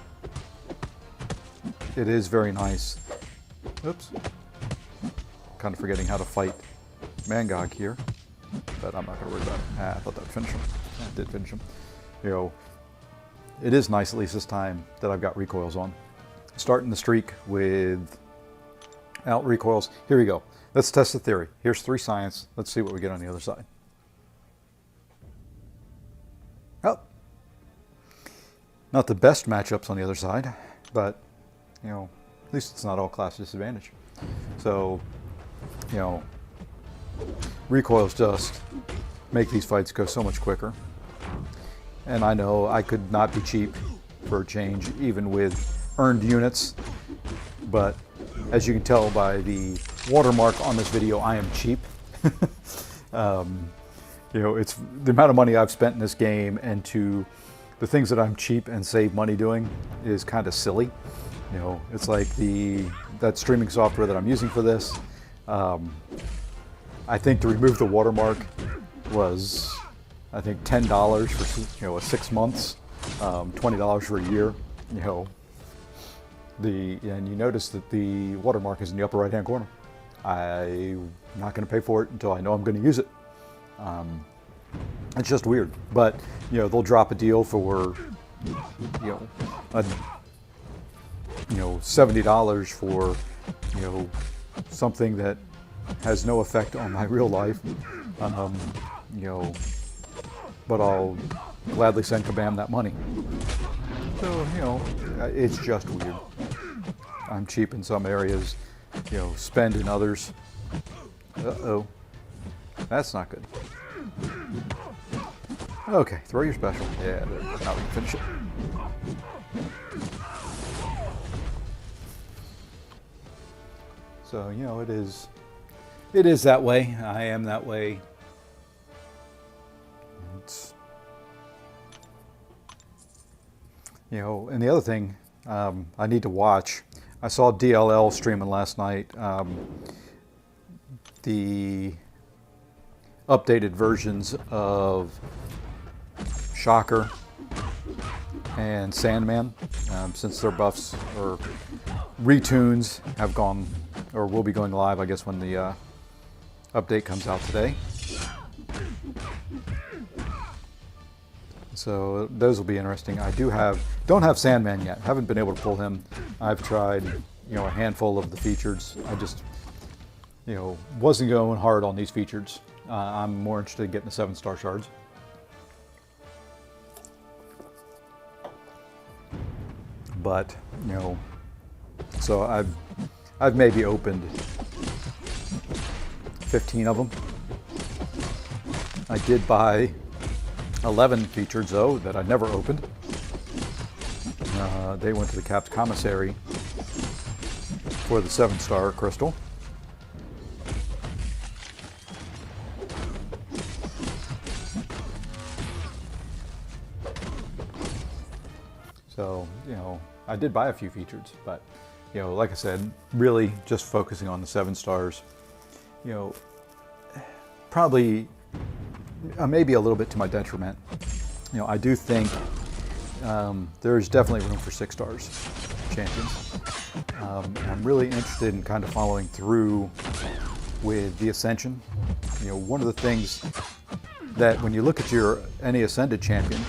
it is very nice. Oops. Kind of forgetting how to fight Mangog here, but I'm not going to worry about it. I thought that would finish him. I did finish him. It is nice, at least this time, that I've got recoils on. Starting the streak without recoils. Here we go. Let's test the theory. Here's 3 science. Let's see what we get on the other side. Oh, Not the best matchups on the other side, but, you know, at least it's not all class disadvantage. So, you know, recoils just make these fights go so much quicker. And I know I could not be cheap for a change, even with earned units, but as you can tell by the watermark on this video, I am cheap. You know, it's the amount of money I've spent in this game, and to the things that I'm cheap and save money doing is kind of silly. You know, it's like that streaming software that I'm using for this. I think to remove the watermark was, I think, $10 for, you know, 6 months, $20 for a year. You know, and you notice that the watermark is in the upper right hand corner. I'm not going to pay for it until I know I'm going to use it. It's just weird, but you know, they'll drop a deal for $70 for, you know, something that has no effect on my real life. You know, but I'll gladly send Kabam that money. So, you know, it's just weird. I'm cheap in some areas, you know, spend in others. Uh-oh. That's not good. Okay, throw your special. Yeah, there. Now we can finish it. So, you know, it is that way. I am that way. It's, you know, and the other thing I need to watch, I saw DLL streaming last night, the updated versions of Shocker and Sandman, since their buffs or retunes have gone, or will be going live, I guess, when the update comes out today. So those will be interesting. I don't have Sandman yet. Haven't been able to pull him. I've tried, you know, a handful of the features. I just, you know, wasn't going hard on these features. I'm more interested in getting the 7-star shards. But, you know, so I've maybe opened 15 of them. I did buy 11 featured, though, that I never opened. They went to the Cap's Commissary for the 7-star crystal. So, you know, I did buy a few features, but, you know, like I said, really just focusing on the 7 stars. You know, probably maybe a little bit to my detriment. You know, I do think there's definitely room for 6 stars champions. I'm really interested in kind of following through with the Ascension. You know, one of the things that when you look at any Ascended champion,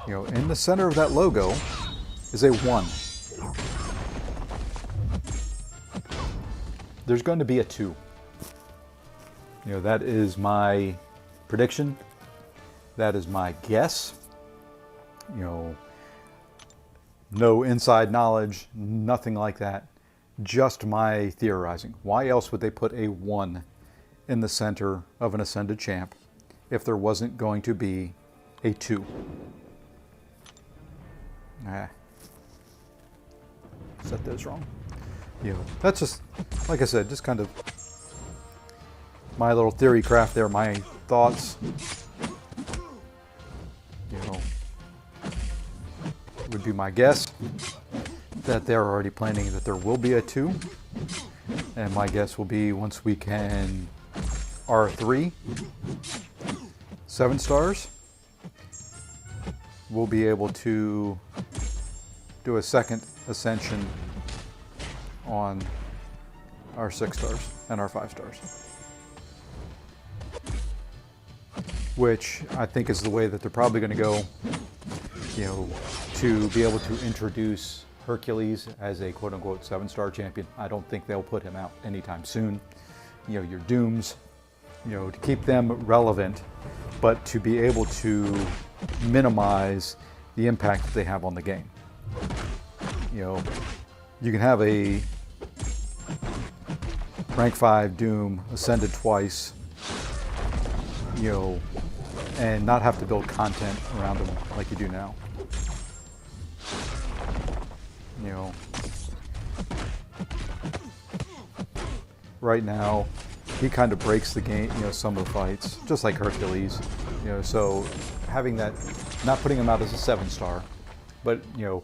you know, in the center of that logo is a 1. There's going to be a 2. You know, that is my prediction. That is my guess. You know, no inside knowledge, nothing like that. Just my theorizing. Why else would they put a 1 in the center of an Ascended champ if there wasn't going to be a 2? Set those wrong. You know, that's just, like I said, just kind of my little theory craft there, my thoughts. You know, would be my guess that they're already planning that there will be a 2. And my guess will be once we can R3 7 stars, we'll be able to do a second Ascension on our 6 stars and our 5 stars. Which I think is the way that they're probably going to go, you know, to be able to introduce Hercules as a quote-unquote 7-star champion. I don't think they'll put him out anytime soon. You know, your Dooms, you know, to keep them relevant, but to be able to minimize the impact that they have on the game. You know, you can have a rank 5 Doom ascended twice, you know, and not have to build content around them like you do now. You know, right now, he kind of breaks the game, you know, some of the fights, just like Hercules. You know, so having that, not putting him out as a 7-star, but, you know,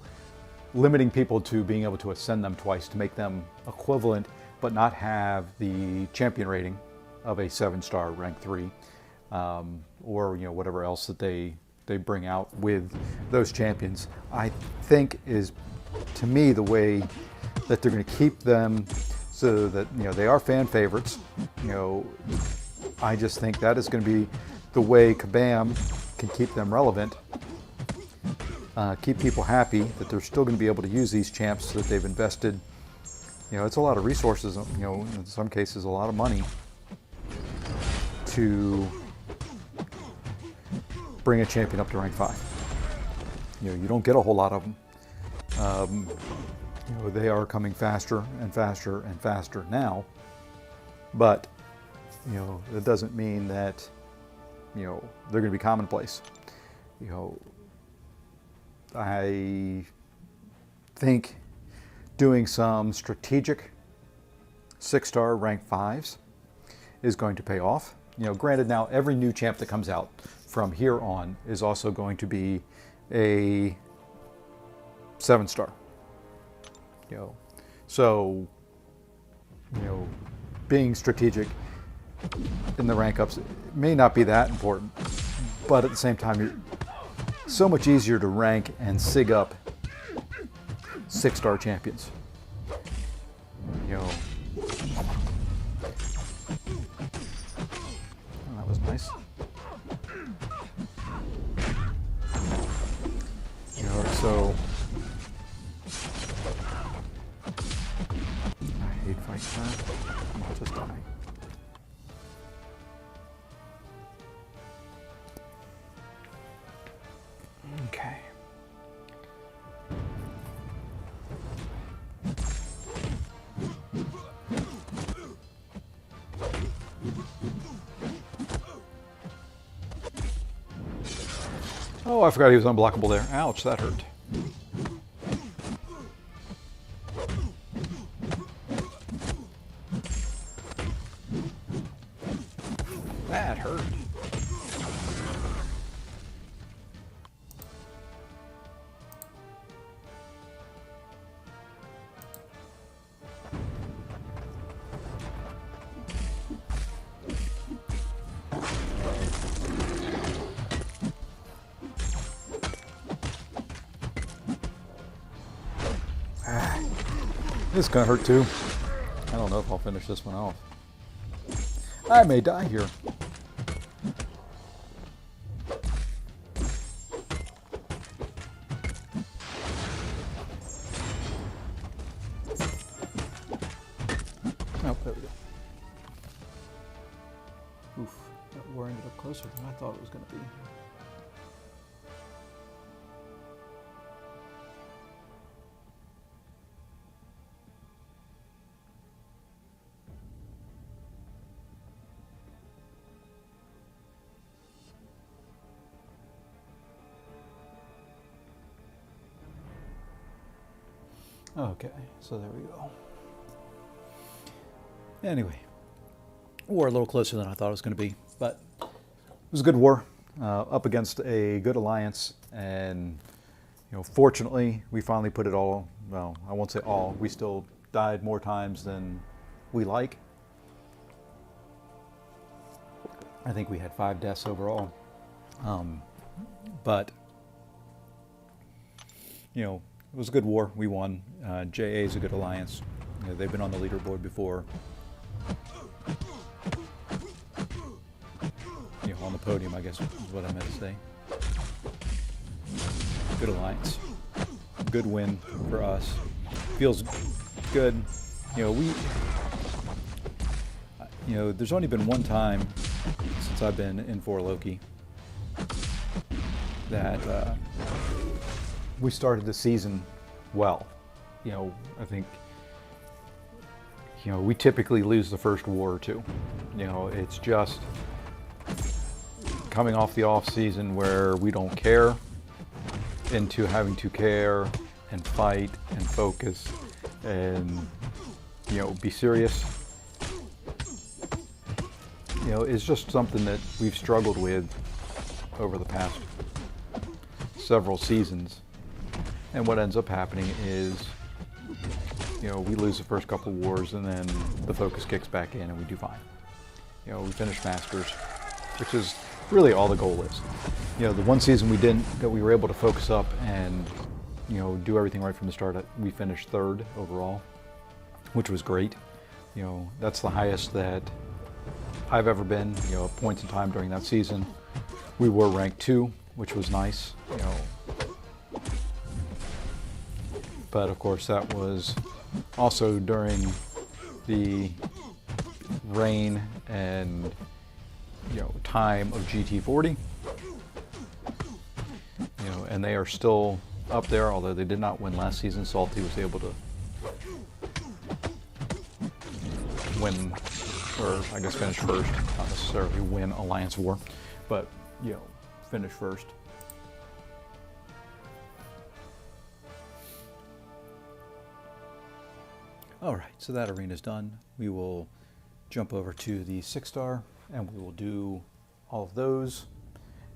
limiting people to being able to ascend them twice to make them equivalent, but not have the champion rating of a 7-star rank 3, or, you know, whatever else that they bring out with those champions, I think is, to me, the way that they're going to keep them so that, you know, they are fan favorites. You know, I just think that is going to be the way Kabam can keep them relevant, keep people happy that they're still going to be able to use these champs that they've invested. You know, it's a lot of resources, you know, in some cases a lot of money to bring a champion up to rank 5. You know, you don't get a whole lot of them. You know, they are coming faster and faster and faster now, but, you know, that doesn't mean that, you know, they're going to be commonplace. You know, I think doing some strategic 6-star rank 5s is going to pay off. You know, granted, now every new champ that comes out from here on is also going to be a 7-star. You know, so, you know, being strategic in the rank ups may not be that important, but at the same time, it's so much easier to rank and sig up 6-star champions. You know, oh, that was nice. You know, so I hate fighting that. I'll just die. Okay. Oh, I forgot he was unblockable there. Ouch, that hurt. That hurt. This is gonna hurt too. I don't know if I'll finish this one off. I may die here. Oh, there we go. Oof, that war ended up closer than I thought it was gonna be. Okay, so there we go. Anyway, war a little closer than I thought it was going to be, but it was a good war, up against a good alliance, and, you know, fortunately, we finally put it all, well, I won't say all, we still died more times than we like. I think we had 5 deaths overall, but, you know, it was a good war. We won. JA is a good alliance. You know, they've been on the leaderboard before. You know, on the podium, I guess is what I meant to say. Good alliance. Good win for us. Feels good. You know, there's only been one time since I've been in 4 Loki that we started the season well. I think, we typically lose the first war or two. It's just coming off the off season where we don't care into having to care and fight and focus and, be serious. It's just something that we've struggled with over the past several seasons. And what ends up happening is, we lose the first couple wars and then the focus kicks back in and we do fine. We finish Masters, which is really all the goal is. The one season we didn't, that we were able to focus up and, do everything right from the start, we finished third overall, which was great. That's the highest that I've ever been, at points in time during that season. We were ranked 2, which was nice, But of course that was also during the reign and time of GT40. And they are still up there, although they did not win last season. Salty was able to win, or I guess finish first, not necessarily win Alliance War, but finish first. All right, so that arena's done. We will jump over to the 6-star and we will do all of those,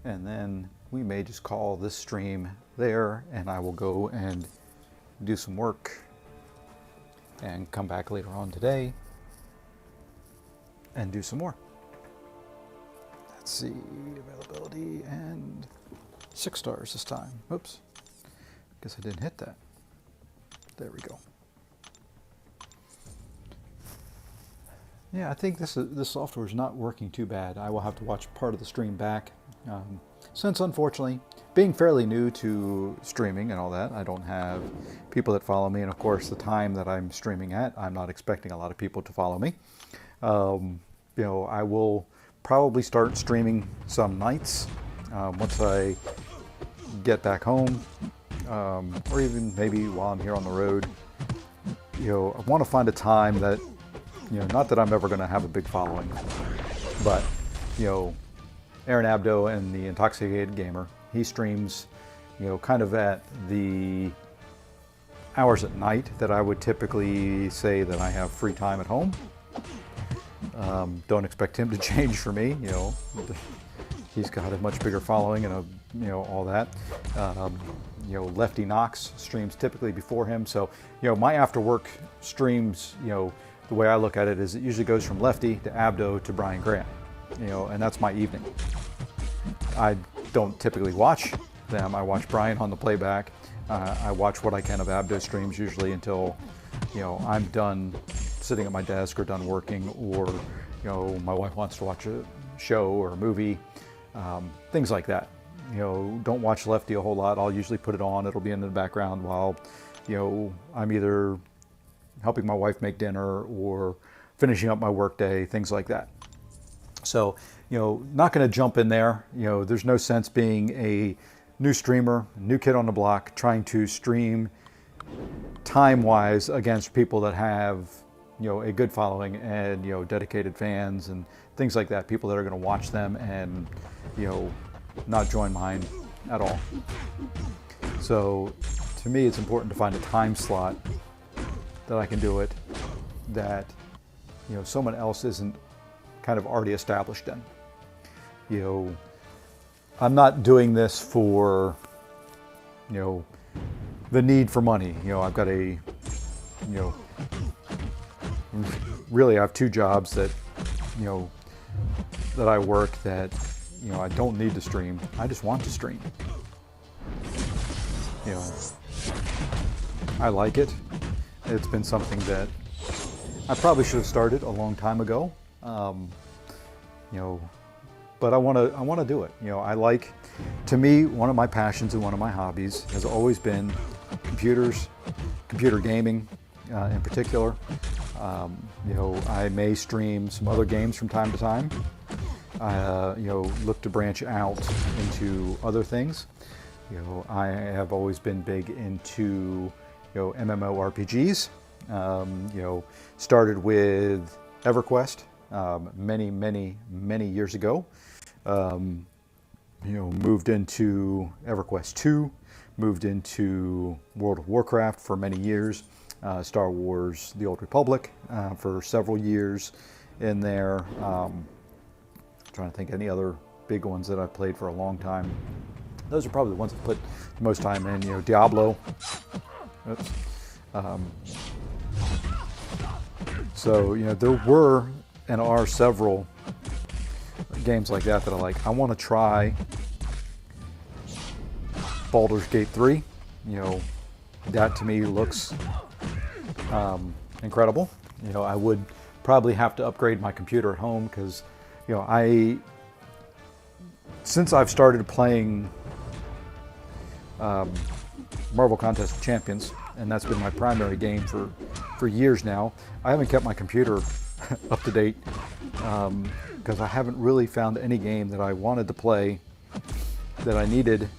and then we may just call this stream there, and I will go and do some work and come back later on today and do some more. Let's see, availability, and 6 stars this time. Oops, guess I didn't hit that. There we go. Yeah, I think this software is not working too bad. I will have to watch part of the stream back. Since unfortunately, being fairly new to streaming and all that, I don't have people that follow me, and of course the time that I'm streaming at, I'm not expecting a lot of people to follow me. I will probably start streaming some nights once I get back home, or even maybe while I'm here on the road. I want to find a time that, not that I'm ever going to have a big following, but, Aaron Abdo and the Intoxicated Gamer, he streams, kind of at the hours at night that I would typically say that I have free time at home. Don't expect him to change for me, he's got a much bigger following and all that. Lefty Knox streams typically before him, so my after work streams, the way I look at it is it usually goes from Lefty to Abdo to Brian Graham, and that's my evening. I don't typically watch them. I watch Brian on the playback. I watch what I can of Abdo streams usually until, I'm done sitting at my desk or done working, or, my wife wants to watch a show or a movie, things like that. Don't watch Lefty a whole lot. I'll usually put it on. It'll be in the background while, I'm either helping my wife make dinner or finishing up my work day, things like that. So, not going to jump in there. There's no sense being a new streamer, new kid on the block, trying to stream time-wise against people that have, a good following and, dedicated fans and things like that, people that are going to watch them and, not join mine at all. So, to me, it's important to find a time slot that I can do it that, someone else isn't kind of already established in. I'm not doing this for, the need for money. I've got really I have 2 jobs that, that I work that, I don't need to stream. I just want to stream. I like it. It's been something that I probably should have started a long time ago. But I want to do it. To me, one of my passions and one of my hobbies has always been computers, computer gaming in particular. I may stream some other games from time to time. Look to branch out into other things. I have always been big into, MMORPGs. Started with EverQuest many years ago. Moved into EverQuest 2, moved into World of Warcraft for many years, Star Wars: The Old Republic for several years in there. Trying to think any other big ones that I've played for a long time. Those are probably the ones I've put the most time in. Diablo. Oops. So there were and are several games like that that I want to try. Baldur's Gate 3, that to me looks incredible. I would probably have to upgrade my computer at home because, since I've started playing Marvel Contest of Champions, and that's been my primary game for years now, I haven't kept my computer up to date because I haven't really found any game that I wanted to play that I needed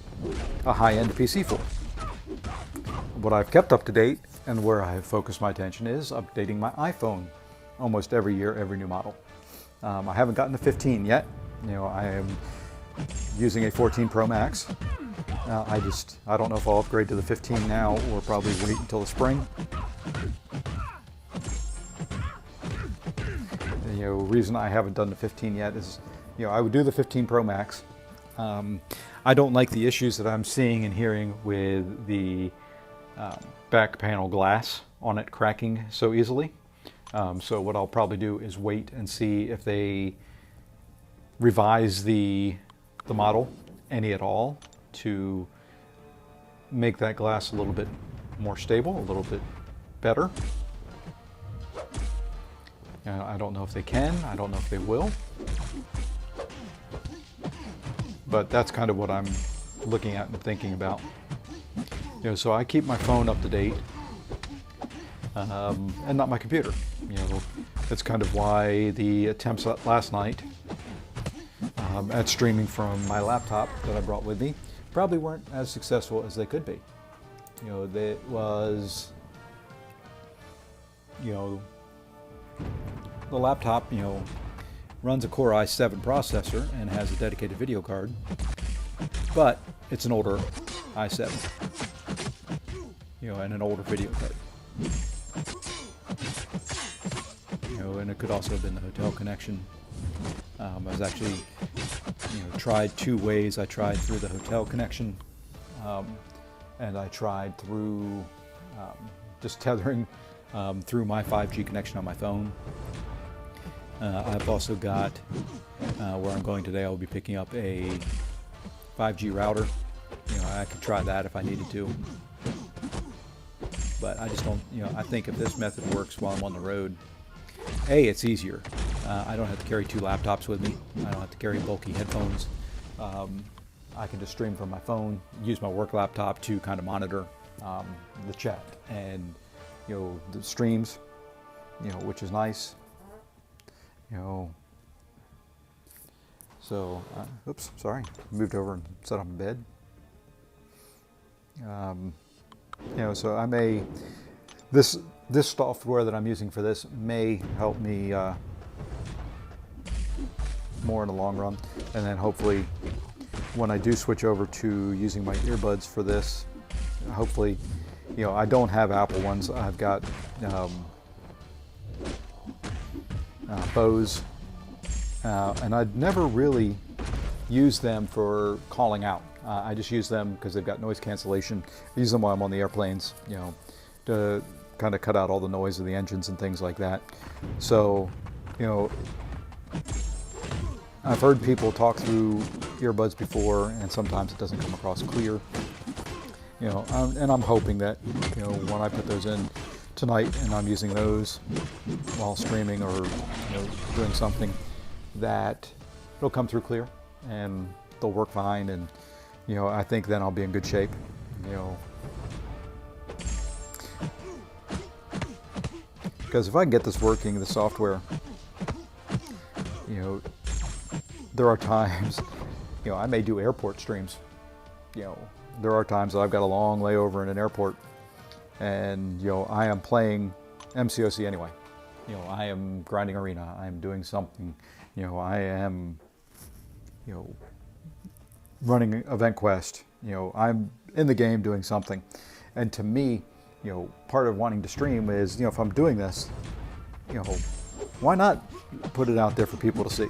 a high-end PC for. What I've kept up to date and where I have focused my attention is updating my iPhone almost every year, every new model. I haven't gotten to 15 yet. I am using a 14 Pro Max. I don't know if I'll upgrade to the 15 now or probably wait until the spring. The reason I haven't done the 15 yet is, I would do the 15 Pro Max. I don't like the issues that I'm seeing and hearing with the back panel glass on it cracking so easily. So what I'll probably do is wait and see if they revise the model any at all to make that glass a little bit more stable, a little bit better. I don't know if they can, I don't know if they will. But that's kind of what I'm looking at and thinking about. So I keep my phone up to date, and not my computer. That's kind of why the attempts last night at streaming from my laptop that I brought with me probably weren't as successful as they could be. It was, the laptop, runs a Core i7 processor and has a dedicated video card, but it's an older i7, and an older video card. And it could also have been the hotel connection. I was actually, tried two ways. I tried through the hotel connection, and I tried through just tethering through my 5G connection on my phone. I've also got, where I'm going today, I'll be picking up a 5G router. I could try that if I needed to. But I just don't, I think if this method works while I'm on the road, it's easier. I don't have to carry two laptops with me. I don't have to carry bulky headphones. I can just stream from my phone, use my work laptop to kind of monitor the chat and, the streams, which is nice. So, oops, sorry, moved over and sat on my bed. So I may, this software that I'm using for this may help me more in the long run, and then hopefully when I do switch over to using my earbuds for this, hopefully, I don't have Apple ones. I've got Bose, and I'd never really used them for calling out. I just use them because they've got noise cancellation. I use them while I'm on the airplanes, to kind of cut out all the noise of the engines and things like that. So, I've heard people talk through earbuds before, and sometimes it doesn't come across clear. And I'm hoping that, when I put those in tonight and I'm using those while streaming or, doing something, that it'll come through clear and they'll work fine. And, I think then I'll be in good shape, Because if I can get this working, the software, there are times, I may do airport streams, there are times that I've got a long layover in an airport, and I am playing MCOC anyway. I am grinding arena. I am doing something. I am running Event Quest. I'm in the game doing something. And to me, part of wanting to stream is, if I'm doing this, why not put it out there for people to see?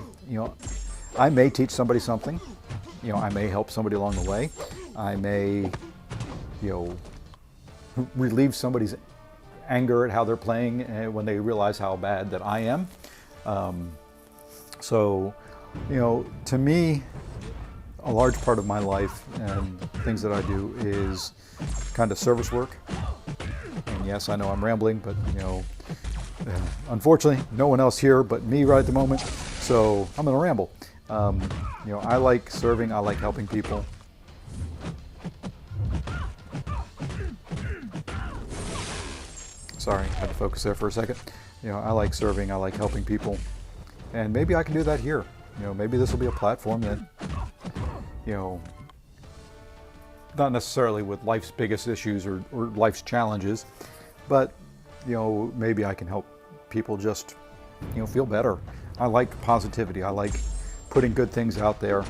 I may teach somebody something. I may help somebody along the way. I may, relieve somebody's anger at how they're playing when they realize how bad that I am. So, to me, a large part of my life and things that I do is kind of service work. And yes, I know I'm rambling, but unfortunately, no one else here but me right at the moment. So I'm gonna ramble. I like serving. I like helping people. Sorry, I had to focus there for a second. I like serving. I like helping people, and maybe I can do that here. Maybe this will be a platform that, not necessarily with life's biggest issues or life's challenges, but maybe I can help people just feel better. I like positivity. I like putting good things out there,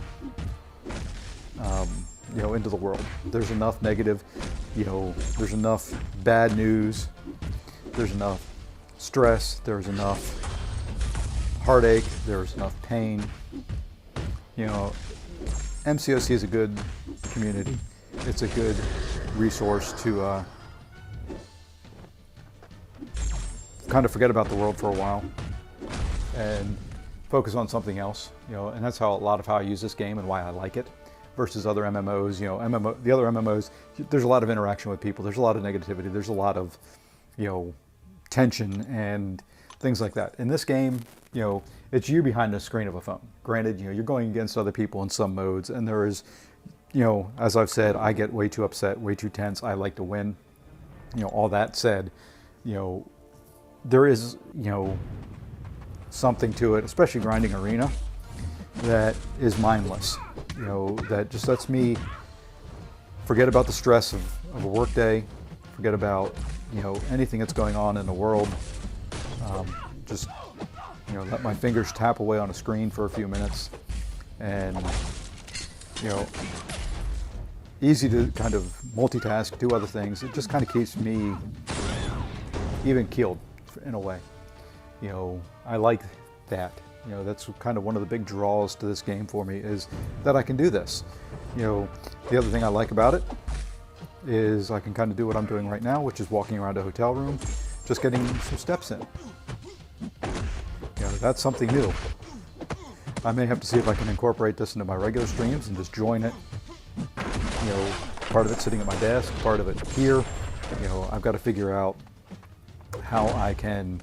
into the world. There's enough negative, there's enough bad news, there's enough stress, there's enough heartache, there's enough pain. MCOC is a good community. It's a good resource to kind of forget about the world for a while and focus on something else. And that's how a lot of how I use this game and why I like it versus other MMOs. The other MMOs, there's a lot of interaction with people. There's a lot of negativity. There's a lot of, tension and things like that. In this game, it's you behind the screen of a phone. Granted, you're going against other people in some modes, and there is, as I've said, I get way too upset, way too tense. I like to win. All that said, there is, something to it, especially grinding arena, that is mindless. That just lets me forget about the stress of a work day, forget about, anything that's going on in the world. Just, let my fingers tap away on a screen for a few minutes, and, easy to kind of multitask, do other things. It just kind of keeps me even keeled in a way. I like that. That's kind of one of the big draws to this game for me, is that I can do this. The other thing I like about it is I can kind of do what I'm doing right now, which is walking around a hotel room, just getting some steps in. That's something new. I may have to see if I can incorporate this into my regular streams and just join it. Part of it sitting at my desk, part of it here. I've got to figure out how I can,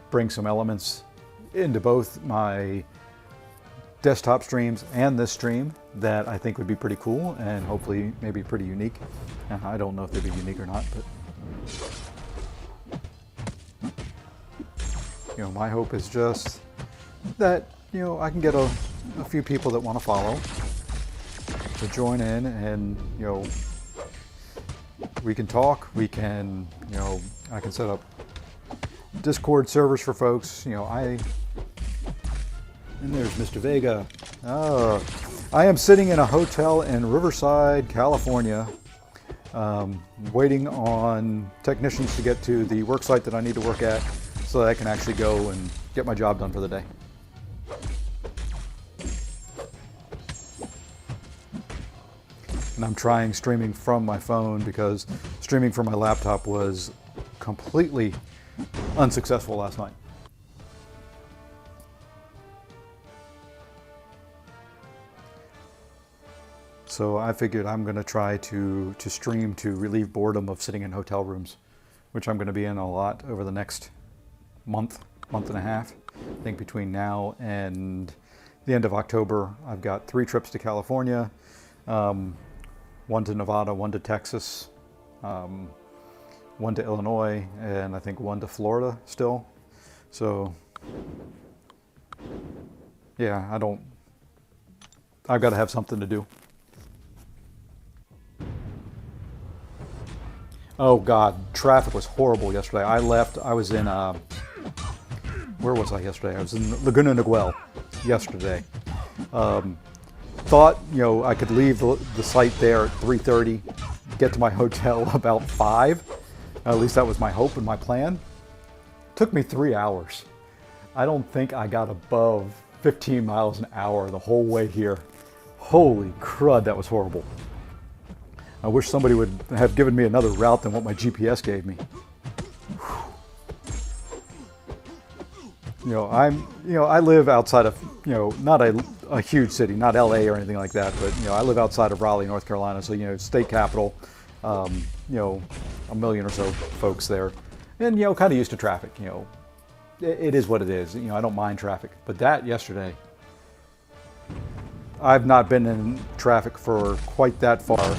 bring some elements into both my desktop streams and this stream that I think would be pretty cool and hopefully maybe pretty unique. I don't know if they'd be unique or not, but my hope is just that I can get a few people that want to follow to join in, and we can talk. We can I can set up Discord servers for folks. And there's Mr. Vega. Oh, I am sitting in a hotel in Riverside, California, waiting on technicians to get to the work site that I need to work at so that I can actually go and get my job done for the day. And I'm trying streaming from my phone because streaming from my laptop was completely unsuccessful last night. So I figured I'm going to try to stream to relieve boredom of sitting in hotel rooms, which I'm going to be in a lot over the next month and a half. I think between now and the end of October, I've got 3 trips to California, one to Nevada, one to Texas, one to Illinois, and I think one to Florida still. So yeah, I've got to have something to do. Oh God, traffic was horrible yesterday. I left. I was in where was I yesterday? I was in Laguna Niguel yesterday. Thought I could leave the site there at 3:30, get to my hotel about 5. At least that was my hope and my plan. Took me 3 hours. I don't think I got above 15 miles an hour the whole way here. Holy crud, that was horrible. I wish somebody would have given me another route than what my GPS gave me. I live outside of, not a huge city, not LA or anything like that, but, I live outside of Raleigh, North Carolina, so, state capital, a million or so folks there, and, kind of used to traffic, it is what it is, I don't mind traffic, but that yesterday, I've not been in traffic for quite that far,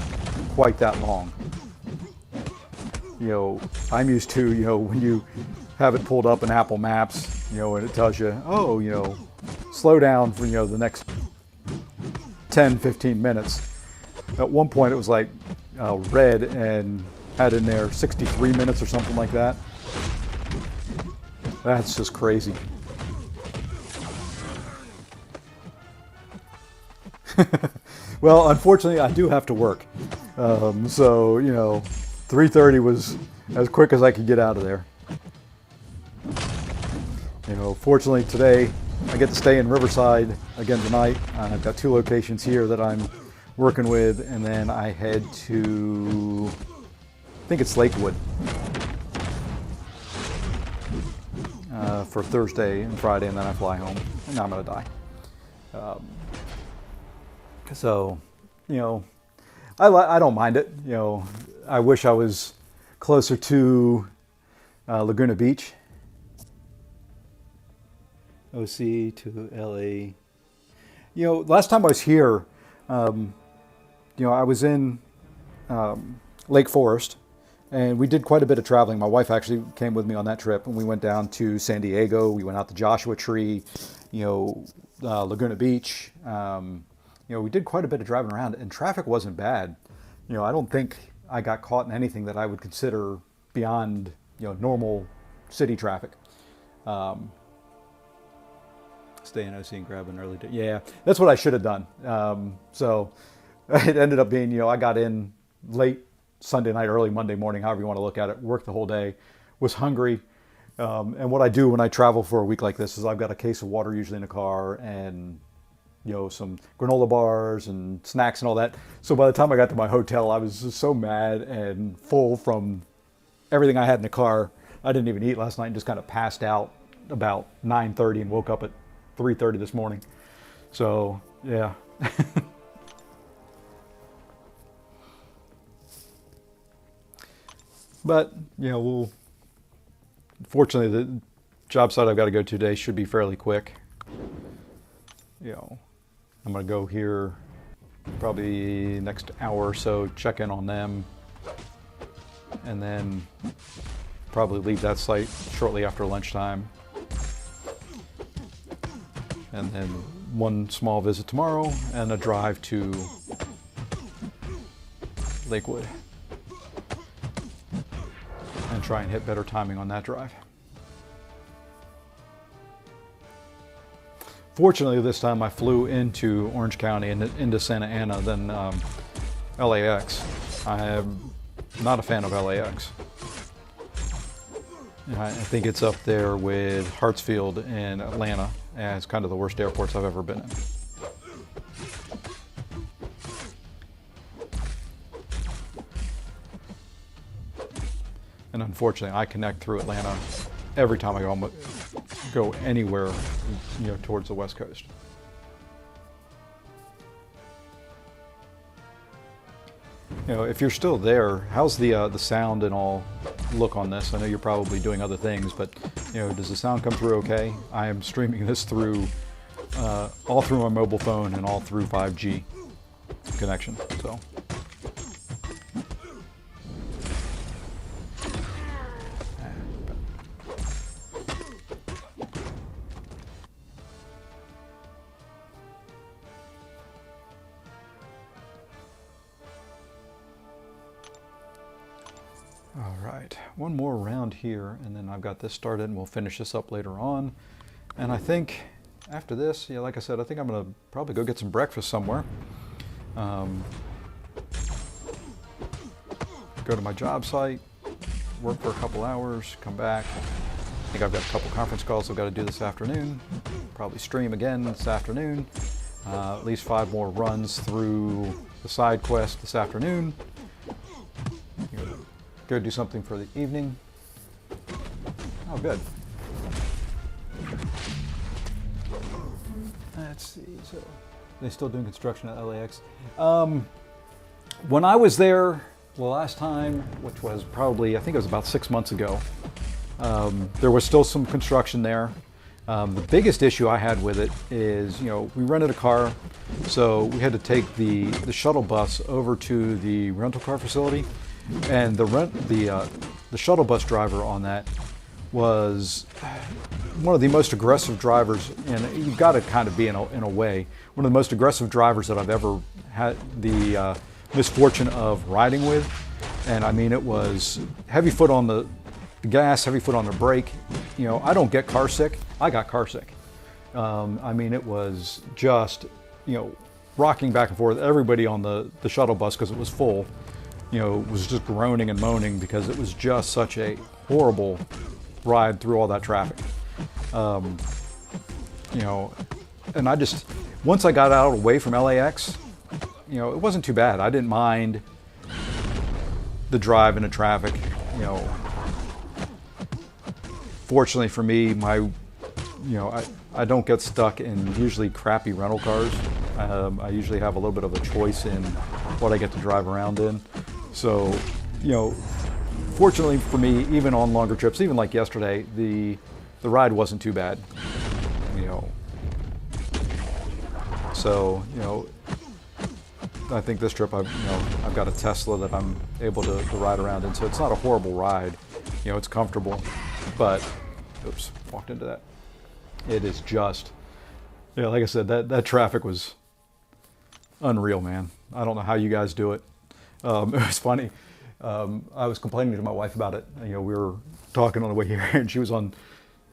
quite that long. I'm used to, when you have it pulled up in Apple Maps, and it tells you, oh, slow down for, the next 10, 15 minutes. At one point it was like red and had in there 63 minutes or something like that. That's just crazy. Well, unfortunately, I do have to work. So, 3:30 was as quick as I could get out of there. Fortunately today I get to stay in Riverside again tonight. I've got 2 locations here that I'm working with, and then I head to, I think it's Lakewood, for Thursday and Friday, and then I fly home, and I'm gonna die. So, I don't mind it. I wish I was closer to Laguna Beach. OC to LA. Last time I was here, I was in Lake Forest, and we did quite a bit of traveling. My wife actually came with me on that trip, and we went down to San Diego. We went out to Joshua Tree, Laguna Beach. We did quite a bit of driving around, and traffic wasn't bad. I don't think I got caught in anything that I would consider beyond, normal city traffic. Stay in OC and grab an early day. Yeah, that's what I should have done. So it ended up being, I got in late Sunday night, early Monday morning, however you want to look at it, worked the whole day, was hungry. And what I do when I travel for a week like this is I've got a case of water usually in the car, and some granola bars and snacks and all that. So by the time I got to my hotel, I was just so mad and full from everything I had in the car. I didn't even eat last night and just kind of passed out about 9:30 and woke up at 3:30 this morning. So, yeah. But, fortunately, the job site I've got to go to today should be fairly quick. I'm going to go here probably next hour or so, check in on them, and then probably leave that site shortly after lunchtime. And then one small visit tomorrow and a drive to Lakewood. And try and hit better timing on that drive. Fortunately, this time I flew into Orange County and into Santa Ana than LAX. I am not a fan of LAX. I think it's up there with Hartsfield and Atlanta as kind of the worst airports I've ever been in. And unfortunately, I connect through Atlanta every time I go anywhere, towards the West Coast. If you're still there, how's the sound and all look on this? I know you're probably doing other things, but does the sound come through okay? I am streaming this through all through my mobile phone and all through 5G connection. So. get one more round here, and then I've got this started, and we'll finish this up later on. And I think after this, yeah, like I said, I think I'm gonna probably go get some breakfast somewhere. Go to my job site, work for a couple hours, come back. I think I've got a couple conference calls I've got to do this afternoon. Probably stream again this afternoon. At least 5 more runs through the side quest this afternoon. Go do something for the evening. Oh, good. Let's see. So, they still doing construction at LAX. When I was there the last time, which was probably, I think it was about 6 months ago, there was still some construction there. The biggest issue I had with it is, we rented a car, so we had to take the shuttle bus over to the rental car facility, and the shuttle bus driver on that was one of the most aggressive drivers, and you've got to kind of be in a way one of the most aggressive drivers that I've ever had the misfortune of riding with. And I mean, it was heavy foot on the gas, heavy foot on the brake. I don't get car sick. I got car sick. I mean, it was just, rocking back and forth. Everybody on the shuttle bus, because it was full, was just groaning and moaning because it was just such a horrible ride through all that traffic. And I just, once I got out away from LAX, it wasn't too bad. I didn't mind the drive in the traffic. Fortunately for me, I don't get stuck in usually crappy rental cars. I usually have a little bit of a choice in what I get to drive around in. So, fortunately for me, even on longer trips, even like yesterday, the ride wasn't too bad. So, I think this trip I've got a Tesla that I'm able to ride around in, so it's not a horrible ride. It's comfortable, but oops, walked into that. It is just, like I said, that traffic was unreal, man. I don't know how you guys do it. It was funny. I was complaining to my wife about it. We were talking on the way here, and she was on,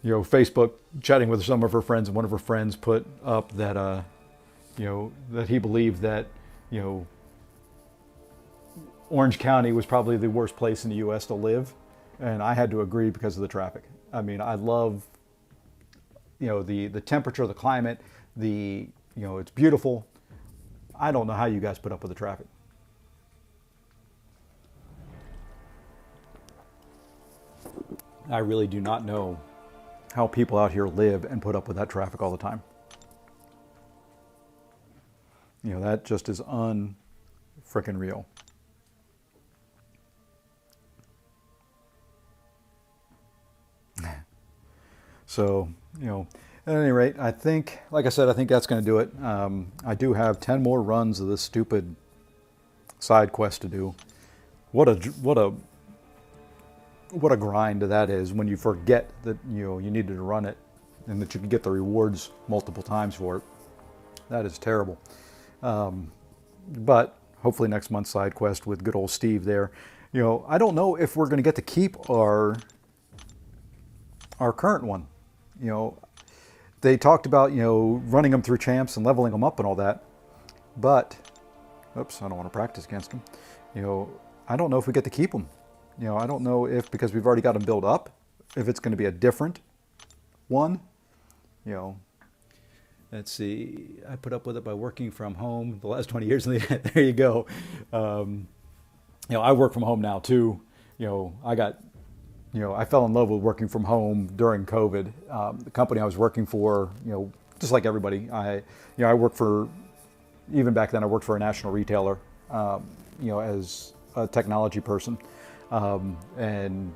Facebook chatting with some of her friends, and one of her friends put up that, that he believed that, Orange County was probably the worst place in the U.S. to live, and I had to agree because of the traffic. I mean, I love, the temperature, the climate, it's beautiful. I don't know how you guys put up with the traffic. I really do not know how people out here live and put up with that traffic all the time. That just is un-frickin' real. So, at any rate, I think, like I said, I think that's going to do it. I do have 10 more runs of this stupid side quest to do. What a grind that is when you forget that, you needed to run it and that you can get the rewards multiple times for it. That is terrible. But hopefully next month's side quest with good old Steve there. I don't know if we're going to get to keep our current one. They talked about, running them through champs and leveling them up and all that. But, oops, I don't want to practice against them. I don't know if we get to keep them. I don't know if, because we've already got them built up, if it's going to be a different one. Let's see, I put up with it by working from home the last 20 years. There you go. I work from home now too. I fell in love with working from home during COVID. The company I was working for, just like everybody, I worked for, even back then I worked for a national retailer, as a technology person. And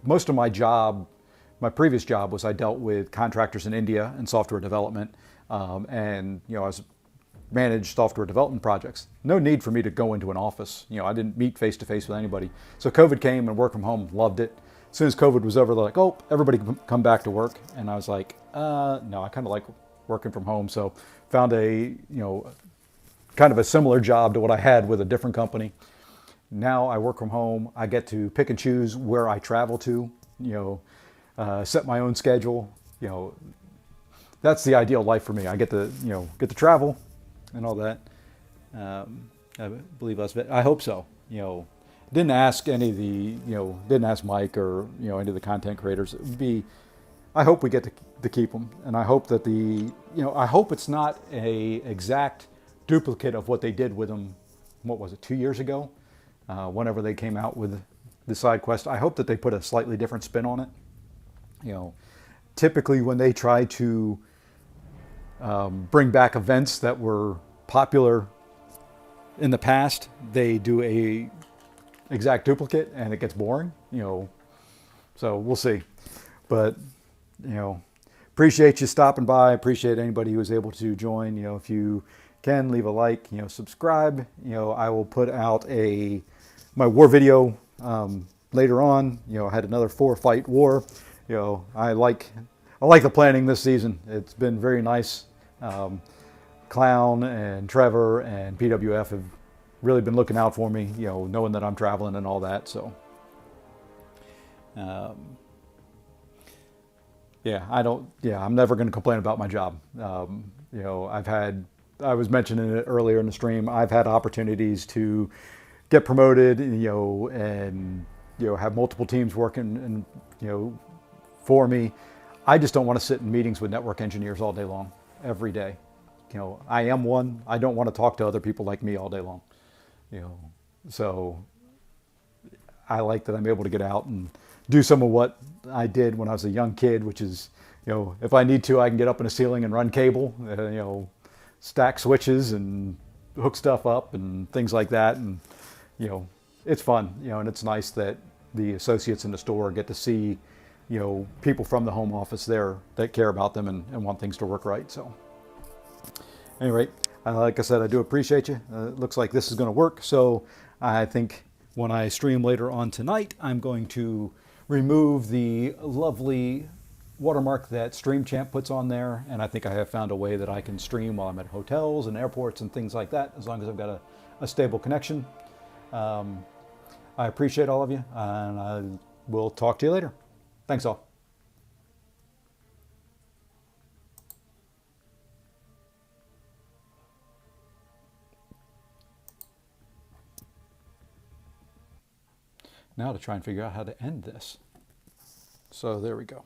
most of my job, my previous job was I dealt with contractors in India and software development, and I was managed software development projects. No need for me to go into an office. I didn't meet face to face with anybody. So COVID came and work from home, loved it. As soon as COVID was over, they're like, oh, everybody come back to work. And I was like, no, I kind of like working from home. So found a, kind of a similar job to what I had with a different company. now I work from home. I get to pick and choose where I travel to, set my own schedule. That's the ideal life for me. I get to travel and all that. I believe I hope so. Didn't ask any of didn't ask Mike or any of the content creators. It would be, I hope we get to keep them, and I hope that I hope it's not a exact duplicate of what they did with them. What was it, 2 years ago? Whenever they came out with the side quest, I hope that they put a slightly different spin on it. Typically when they try to bring back events that were popular in the past, they do a exact duplicate and it gets boring, so we'll see. But appreciate you stopping by. Appreciate anybody who was able to join. If you can, leave a like, subscribe. I will put out my war video later on. I had another 4-fight war. I like the planning this season. It's been very nice. Clown and Trevor and PWF have really been looking out for me, knowing that I'm traveling and all that. So, I'm never going to complain about my job. I was mentioning it earlier in the stream, I've had opportunities to get promoted, and have multiple teams working and, for me. I just don't want to sit in meetings with network engineers all day long, every day. I am one. I don't want to talk to other people like me all day long. So I like that I'm able to get out and do some of what I did when I was a young kid, which is, if I need to, I can get up in a ceiling and run cable, stack switches and hook stuff up and things like that. And, it's fun, and it's nice that the associates in the store get to see, people from the home office there that care about them and want things to work right. So anyway, like I said, I do appreciate you. It looks like this is going to work. So I think when I stream later on tonight, I'm going to remove the lovely watermark that Stream Champ puts on there. And I think I have found a way that I can stream while I'm at hotels and airports and things like that, as long as I've got a stable connection. I appreciate all of you, and I will talk to you later. Thanks all. Now to try and figure out how to end this. So there we go.